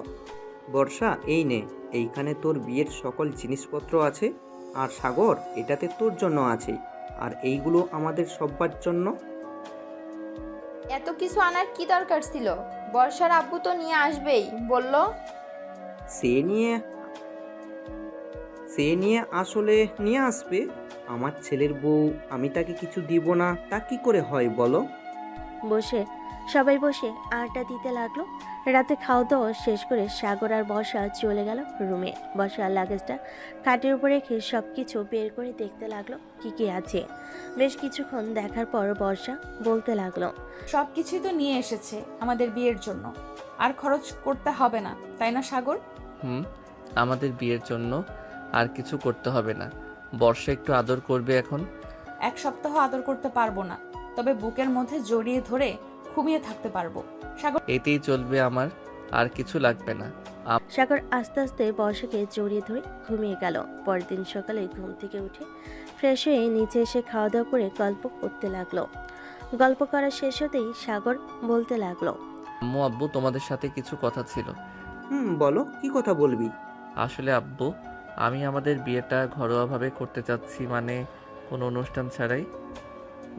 বর্ষা, এই নে, এইখানে তোর বিয়ের সকল জিনিসপত্র আছে। আর সাগর, এটাতে তোর জন্য আছে। আর এইগুলো আমাদের সবার জন্য। এত কিছু আনার কি দরকার ছিল? বর্ষার আব্বু তো নিয়ে আসবেই বললো। সে নিয়ে আসলে নিয়ে আসবে। আমার ছেলের বউ, আমি তাকে কিছু দিব না তা কি করে হয় বলো? সবাই বসে আড্ডা দিতে লাগলো। রাতে খাওয়া দাওয়া শেষ করে সাগর আর বর্ষা চলে গেল রুমে। বর্ষার লাগেজটা খাটের উপর রেখে সবকিছু বের করে দেখতে লাগলো কি কি আছে। বেশ কিছুক্ষণ দেখার পর বর্ষা বলতে লাগলো, সব কিছুই তো নিয়ে এসেছে আমাদের বিয়ের জন্য, আর খরচ করতে হবে না, তাই না সাগর? আমাদের বিয়ের জন্য আর কিছু করতে হবে না। বর্ষা একটু আদর করবে এখন। 1 সপ্তাহ আদর করতে পারবো না, তবে বুকের মধ্যে জড়িয়ে ধরে ঘুমিয়ে থাকতে পারবো। সাগর, এতেই চলবে, আমার আর কিছু লাগবে না। সাগর আস্তে আস্তে বর্ষাকে জড়িয়ে ধরে ঘুমিয়ে গেল। পরের দিন সকালে ঘুম থেকে উঠে ফ্রেশ হয়ে নিচে এসে খাওয়া দাওয়া করে গল্প করতে লাগলো। গল্প করা শেষ হতেই সাগর বলতে লাগলো, আম্মু আব্বু তোমাদের সাথে কিছু কথা ছিল। বলো, কি কথা বলবি? আসলে আব্বু, আমি আমাদের বিয়েটা ঘরোয়াভাবে করতে চাচ্ছি, মানে কোনো অনুষ্ঠান ছাড়াই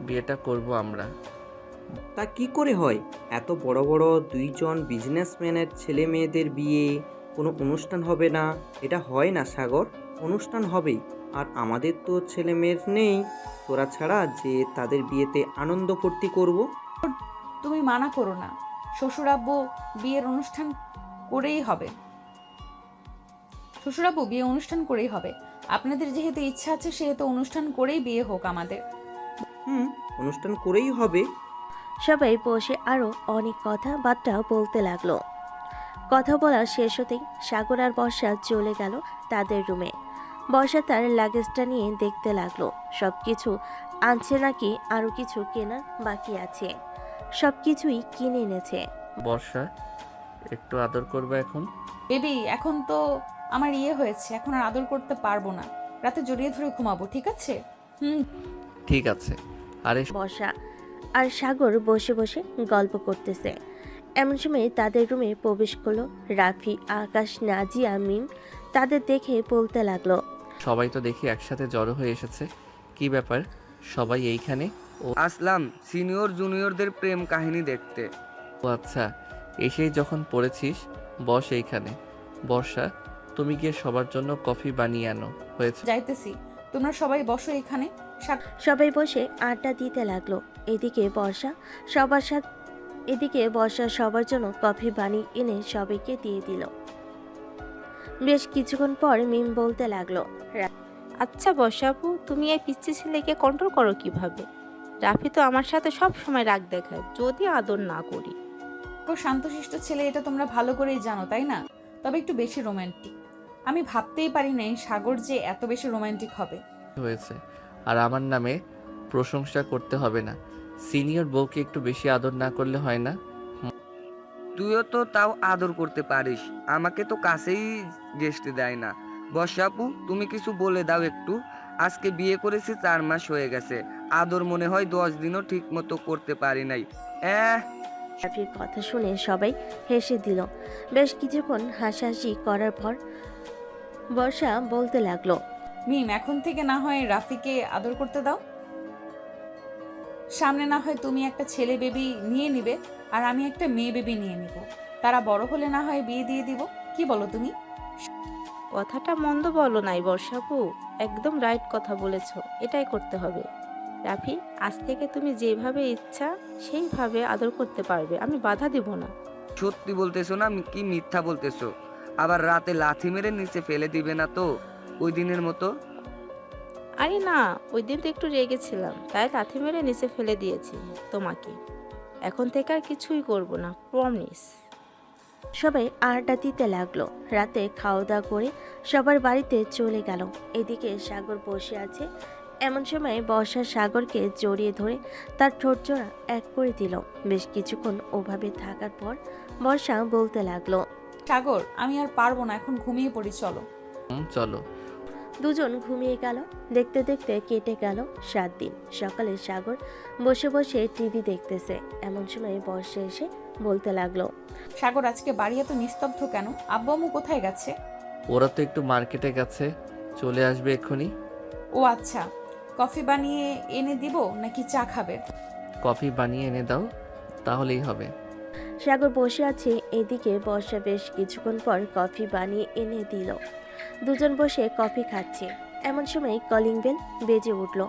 বিয়েটা করব আমরা। তা কি করে হয়? এত বড় বড় 2জন বিজনেসম্যানের ছেলে মেয়েদের বিয়ে, কোনো অনুষ্ঠান হবে না? এটা হয় না সাগর, অনুষ্ঠান হবেই। আর আমাদের তো ছেলে মেয়ের নেই তোরা ছাড়া যে তাদের বিয়েতে আনন্দ ফুর্তি করব। তুমি মানা করো না, শ্বশুরাব্বু বিয়ের অনুষ্ঠান করেই হবে। শ্বশুরাব্বু বিয়ে অনুষ্ঠান করেই হবে। আপনাদের যেহেতু ইচ্ছা আছে, সেহেতু অনুষ্ঠান করেই বিয়ে হোক আমাদের। অনুষ্ঠান করেই হবে। সবাই বসে আরো অনেক কথাবার্তা বলতে লাগলো। কথা বলা শেষ হতেই সাগর আর বর্ষা চলে গেল তাদের রুমে। বর্ষা তার লাগেজটা নিয়ে দেখতে লাগলো সবকিছু আনছে নাকি আরো কিছু কেনার বাকি আছে। সবকিছুই কিনে এনেছে। বর্ষা, একটু আদর করবে এখন। বেবি, এখন তো আমার হয়েছে, এখন আর আদর করতে পারবো না। রাতে জড়িয়ে ধরে ঘুমাবো, ঠিক আছে? ঠিক আছে। আরে বর্ষা আর সাগর বসে বসে গল্প করতেছে। এমন সময় তাদের রুমে প্রবেশ করলো রাফি, আকাশ, নাজিয়া, মিম। তাদের দেখে বলতে লাগলো, সবাই তো দেখি একসাথে জড়ো হয়ে এসেছে, কি ব্যাপার সবাই এইখানে? আসলাম সিনিয়র জুনিয়রদের প্রেম কাহিনী দেখতে। ও আচ্ছা, এসেই যখন পড়েছিস বস এইখানে। বর্ষা, তুমি গিয়ে সবার জন্য কফি বানিয়ে আনো। হয়েছে? যাইতেছি, তোমরা সবাই বসো এখানে। সবাই বসে আড্ডা দিতে লাগলো। এদিকে বর্ষা সবার জন্য কফি বানিয়ে এনে সবাইকে দিয়ে দিল। বেশ কিছুক্ষণ পর মিম বলতে লাগলো, আচ্ছা বর্ষাপু, তুমি এই পিচ্চি ছেলেকে কন্ট্রোল করো কিভাবে? রাফি তো আমার সাথে সব সময় রাগ দেখায় যদি আদর না করি। ও শান্তশিষ্ট ছেলে, এটা তোমরা ভালো করেই জানো, তাই না? তবে একটু বেশি রোমান্টিক। আমি ভাবতেই পারি নাই সাগর যে এত বেশি রোমান্টিক হবে। হয়েছে, আর আমার নামে প্রশংসা করতে হবে না। সিনিয়র বউকে একটু বেশি আদর না করলে হয় না? তুইও তো তাও আদর করতে পারিস, আমাকে তো কাছেই ঘেঁষতে দেয় না। বর্ষাপু, তুমি কিছু বলে দাও একটু। আজকে বিয়ে করেছি 4 মাস হয়ে গেছে, আদর মনে হয় 10 দিনও ঠিক মতো করতে পারি নাই। রাফির কথা শুনে সবাই হেসে দিল। বেশ কিছুক্ষণ হাসাহাসি করার পর বর্ষা বলতে লাগলো, মিম, এখন থেকে না হয় রাফিকে আদর করতে দাও। সামনে না হয় তুমি একটা ছেলে বেবি নিয়ে নিবে, আর আমি একটা মেয়ে বেবি নিয়ে নিব। তারা বড় হলে না হয় বিয়ে দিয়ে দিব। কি বলো তুমি? কথাটা মন্দ বলো নাই বর্ষাপু, একদম রাইট কথা বলেছ। এটাই করতে হবে। রাফি, আজ থেকে তুমি যেভাবে ইচ্ছা সেইভাবে আদর করতে পারবে, আমি বাধা দিব না। সত্যি বলতেছো না কি মিথ্যা বলতেছো? আবার রাতে লাথি মেরে নিচে ফেলে দিবে না তো ওই দিনের মতো? আরে না, ওই দিন তো একটু রেগেছিলাম, তাই লাথি মেরে নিচে ফেলে দিয়েছি তোমাকে। এখন থেকে আর কিছুই করব না, প্রমিস। সবাই আড্ডা দিতে লাগলো। রাতে খাওয়া দাওয়া করে সবার বাড়িতে চলে গেল। এদিকে সাগর বসে আছে। এমন সময় বর্ষা সাগরকে জড়িয়ে ধরে তার ঠোঁট জোড়া এক করে দিল। বেশ কিছুক্ষণ ওভাবে থাকার পর বর্ষা বলতে লাগলো, সাগর, আমি আর পারবো না, এখন ঘুমিয়ে পড়ি, চলো। চলো। দুজন ঘুমিয়ে গেল। দেখতে দেখতে কেটে গেল 7 দিন। সকালে সাগর বসে বসে টিভি দেখতেছে। এমন সময় বর্ষা এসে বলতে লাগলো, সাগর, আজকে বাড়ি এত নিস্তব্ধ কেন? আব্বু আম্মু কোথায় গেছে? ওরা তো একটু মার্কেটে গেছে, চলে আসবে এক্ষুনি। ও আচ্ছা, কফি বানিয়ে এনে দিব নাকি চা খাবে? কফি বানিয়ে এনে দাও, তাহলেই হবে। সাগর বসে আছে। এদিকে বর্ষা বেশ কিছুক্ষণ পর কফি বানিয়ে এনে দিল। দুজন বসে কফি খাচ্ছে। এমন সময় কলিং বেল বেজে উঠল।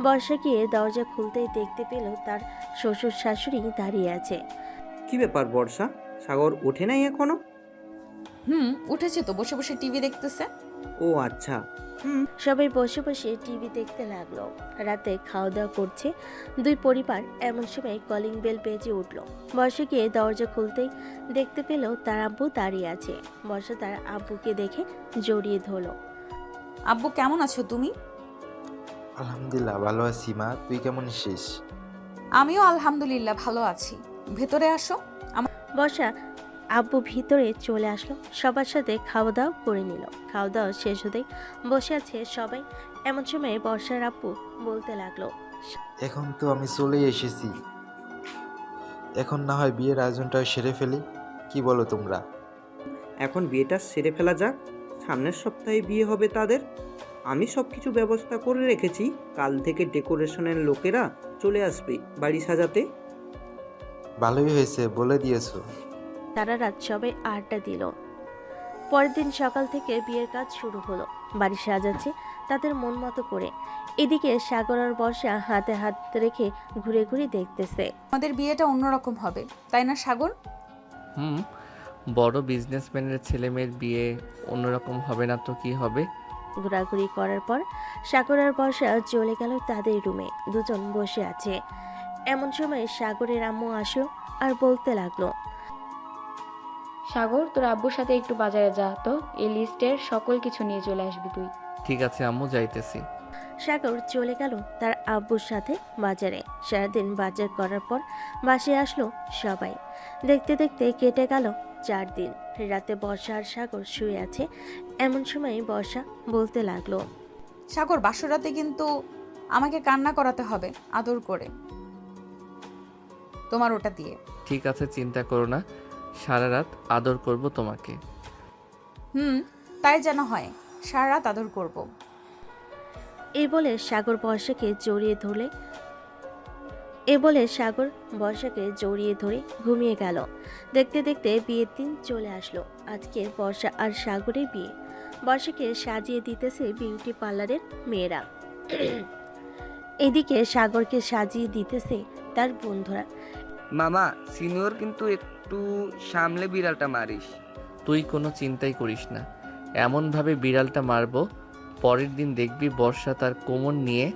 বর্ষা গিয়ে দরজা খুলতেই দেখতে পেল তার শ্বশুর শাশুড়ি দাঁড়িয়ে আছে। কি ব্যাপার বর্ষা, সাগর ওঠে নাই এখনো? উঠেছে তো, বসে বসে টিভি দেখতেছে। ও আচ্ছা। সবাই বসে বসে টিভি দেখতে লাগলো। রাতে খাওয়া দাওয়া করছে দুই পরিবার। এমন সময় কলিং বেল বেজে উঠল। বর্ষা গিয়ে দরজা খুলতেই দেখতে পেল তার আব্বু দাঁড়িয়ে আছে। বর্ষা তার আব্বুকে দেখে জড়িয়ে ধরল। আব্বু, কেমন আছো তুমি? আলহামদুলিল্লাহ ভালো আছি মা, তুই কেমন আছিস? আমিও আলহামদুলিল্লাহ ভালো আছি। ভেতরে আসো। বর্ষা আব্বু ভিতরে চলে আসলো। সবার সাথে খাওয়া দাওয়া করে নিল। খাওয়া দাওয়া শেষ হতেই বসে আছে সবাই। এমন সময় বর্ষার আব্বু বলতে লাগলো, এখন তো আমি চলেই এসেছি, এখন না হয় বিয়ের আয়োজনটা সেরে ফেলি, কি বলো তোমরা? এখন বিয়েটা সেরে ফেলা যাক, সামনের সপ্তাহে বিয়ে হবে তাদের। আমি সব কিছু ব্যবস্থা করে রেখেছি। কাল থেকে ডেকোরেশনের লোকেরা চলে আসবে বাড়ি সাজাতে। ভালোই হয়েছে বলে দিয়েছো। সারা রাত সবাই আড্ডা দিল। পরের দিন সকাল থেকে বিয়ের কাজ শুরু হলো। বাড়ি সাজাচ্ছে তাদের মন মতো করে। এদিকে সাগর আর বর্ষা হাতে হাত রেখে ঘুরে ঘুরে দেখতেছে। আমাদের বিয়েটা অন্যরকম হবে, তাই না সাগর? বড় বিজনেসম্যানের ছেলে মেয়ের বিয়ে অন্যরকম হবে না তো কি হবে? ঘোরাঘুরি করার পর সাগর আর বর্ষা চলে গেল তাদের রুমে। দুজন বসে আছে। এমন সময় সাগরের আম্মু আসলো আর বলতে লাগলো, সাগর, তোর আব্বুর সাথে একটু বাজারে যা তো, এই লিস্টের সকল কিছু নিয়ে চলে আসবি তুই। ঠিক আছে আম্মু, যাইতেছি। সাগর চলে গেল তার আব্বুর সাথে বাজারে। সারাদিন বাজার করার পর বাসায় আসলো সবাই। দেখতে দেখতে কেটে গেল 4 দিন। রাতে বর্ষা আর সাগর শুয়ে আছে। এমন সময় বর্ষা বলতে লাগলো, সাগর, বাসরাতে কিন্তু আমাকে কান্না করাতে হবে আদর করে, তোমার ওটা দিয়ে। ঠিক আছে, চিন্তা করো না, সারা রাত আদর করব তোমাকে। তাই যেন হয়, সারা রাত আদর করব। এই বলে সাগর বর্ষাকে জড়িয়ে ধরে ঘুমিয়ে গেল। দেখতে দেখতে বিয়ের দিন চলে আসলো। আজকে বর্ষা আর সাগরের বিয়ে। বর্ষাকে সাজিয়ে দিতেছে বিউটি পার্লারের মেয়েরা। এদিকে সাগরকে সাজিয়ে দিতেছে তার বন্ধুরা। মামা, সিনিয়র কিন্তু একটু সামলে বিড়ালটা মারিস। তুই কোনো চিন্তাই করিস না, এমনভাবে বিড়ালটা মারবো পরের দিন দেখবি বর্ষা তার কোমর নিয়ে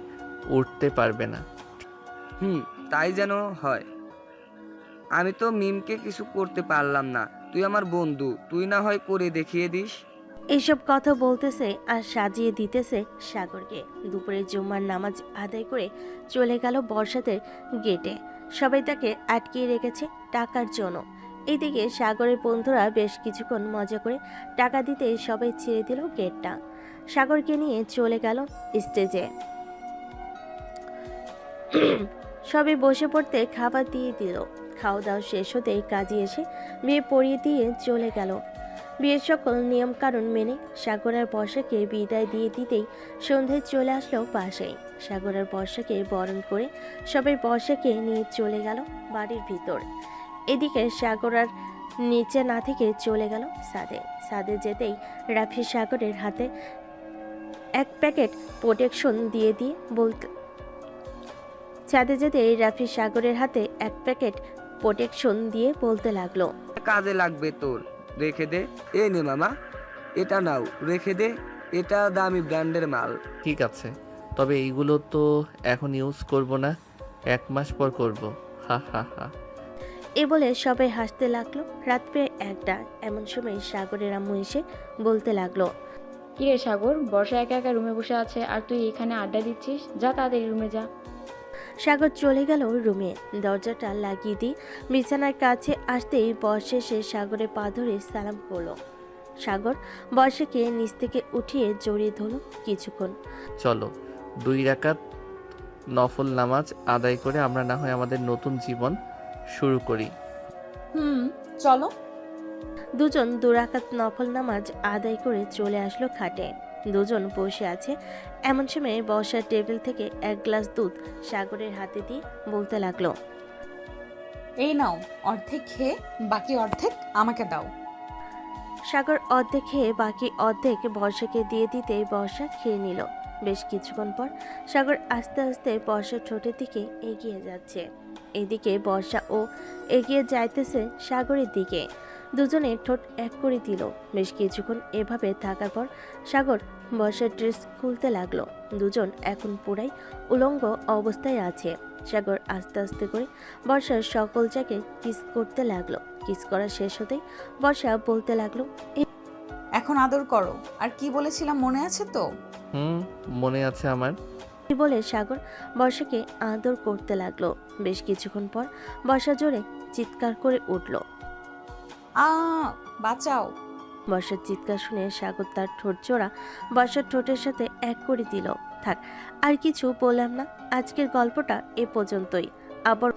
উঠতে পারবে না। তাই যেন হয়। আমি তো মিমকে কিছু করতে পারলাম না, তুই আমার বন্ধু, তুই না হয় করে দেখিয়ে দিস। এইসব কথা বলতেছে আর সাজিয়ে দিতেছে সাগরকে। দুপুরে জুম্মার নামাজ আদায় করে চলে গেল বর্ষাদের গেটে। সবাই তাকে আটকিয়ে রেখেছে টাকার জন্য। এইদিকে সাগরের বন্ধুরা বেশ কিছুক্ষণ মজা করে টাকা দিতে সবাই ছেড়ে দিল গেটটা। সাগরকে নিয়ে চলে গেল স্টেজে। সবাই বসে পড়তে খাবার দিয়ে দিল। খাওয়া দাওয়া শেষ হতেই কাজী এসে বিয়ে পড়িয়ে দিয়ে চলে গেল। বিয়ের সকল নিয়মকানুন মেনে সাগর আর বর্ষাকে বিদায় দিয়ে দিতেই সন্ধ্যায় চলে আসলো বাসায়। সাগর আর বর্ষাকে বরণ করে সবাই বর্ষাকে নিয়ে চলে গেল বাড়ির ভিতর। এদিকে সাগর আর নিচে না থেকে চলে গেল ছাদে যেতেই রাফি সাগরের হাতে এক প্যাকেট প্রোটেকশন দিয়ে বলতে ছাদে যেতেই রাফি সাগরের হাতে এক প্যাকেট প্রোটেকশন দিয়ে বলতে লাগলো, কাজে লাগবে তোর, রেখে দে। এ নে মামা, এটা নাও, রেখে দে, এটা দামি ব্র্যান্ডের মাল। ঠিক আছে, তবে এইগুলো তো এখন ইউজ করব না, 1 মাস পর করব। হা হা হা। এ বলে সবাই হাসতে লাগলো। রাত প্রায় 1টা, এমন সময় সাগরের আম্মু এসে বলতে লাগলো, কিরে সাগর, বর্ষা একা একা রুমে বসে আছে আর তুই এখানে আড্ডা দিচ্ছিস? যা তাড়াতাড়ি রুমে যা। সাগর চলে গেল রুমে। দরজাটা লাগিয়ে দিয়ে বিছানার কাছে আসতেই বর্ষা এসে সাগরের পা ধরে সালাম করলো। সাগর বর্ষাকে নিচ থেকে উঠিয়ে জড়িয়ে ধরল কিছুক্ষণ। চলো 2 রাকাত নফল নামাজ আদায় করে আমরা না হয় আমাদের নতুন জীবন শুরু করি। চলো। দুজন 2 রাকাত নফল নামাজ আদায় করে চলে আসলো খাটে। দুজন বসে আছে। এমন সময় বর্ষার টেবিল থেকে 1 গ্লাস দুধ সাগরের হাতে দিয়ে বলতে লাগলো, এই নাও, অর্ধেক খেয়ে বাকি অর্ধেক আমাকে দাও। সাগর অর্ধেক খেয়ে বাকি অর্ধেক বর্ষাকে দিয়ে দিতেই বর্ষা খেয়ে নিল। বেশ কিছুক্ষণ পর সাগর আস্তে আস্তে বর্ষার ঠোঁটের দিকে এগিয়ে যাচ্ছে। এদিকে বর্ষা ও এগিয়ে যাইতেছে সাগরের দিকে। দুজনে ঠোঁট এক করে দিল। বেশ কিছুক্ষণ এভাবে থাকার পর সাগর বর্ষার ড্রেস খুলতে লাগলো। দুজন এখন পুরাই উলঙ্গ অবস্থায় আছে। সাগর আস্তে আস্তে করে বর্ষার সকল জায়গায় কিস করতে লাগলো। কিস করা শেষ হতেই বর্ষা বলতে লাগলো, এখন আদর করো। আর কি বলেছিলাম মনে আছে তো? মনে আছে আমার। এই বলে সাগর বর্ষাকে আদর করতে লাগলো। বেশ কিছুক্ষণ পর বর্ষা জোরে চিৎকার করে উঠল। বাঁচাও। বর্ষার চিৎকার শুনে সাগর তার ঠোঁট জোড়া বর্ষার ঠোঁটের সাথে এক করে দিল। থাক, আর কিছু বললাম না। আজকের গল্পটা এ পর্যন্তই। আবার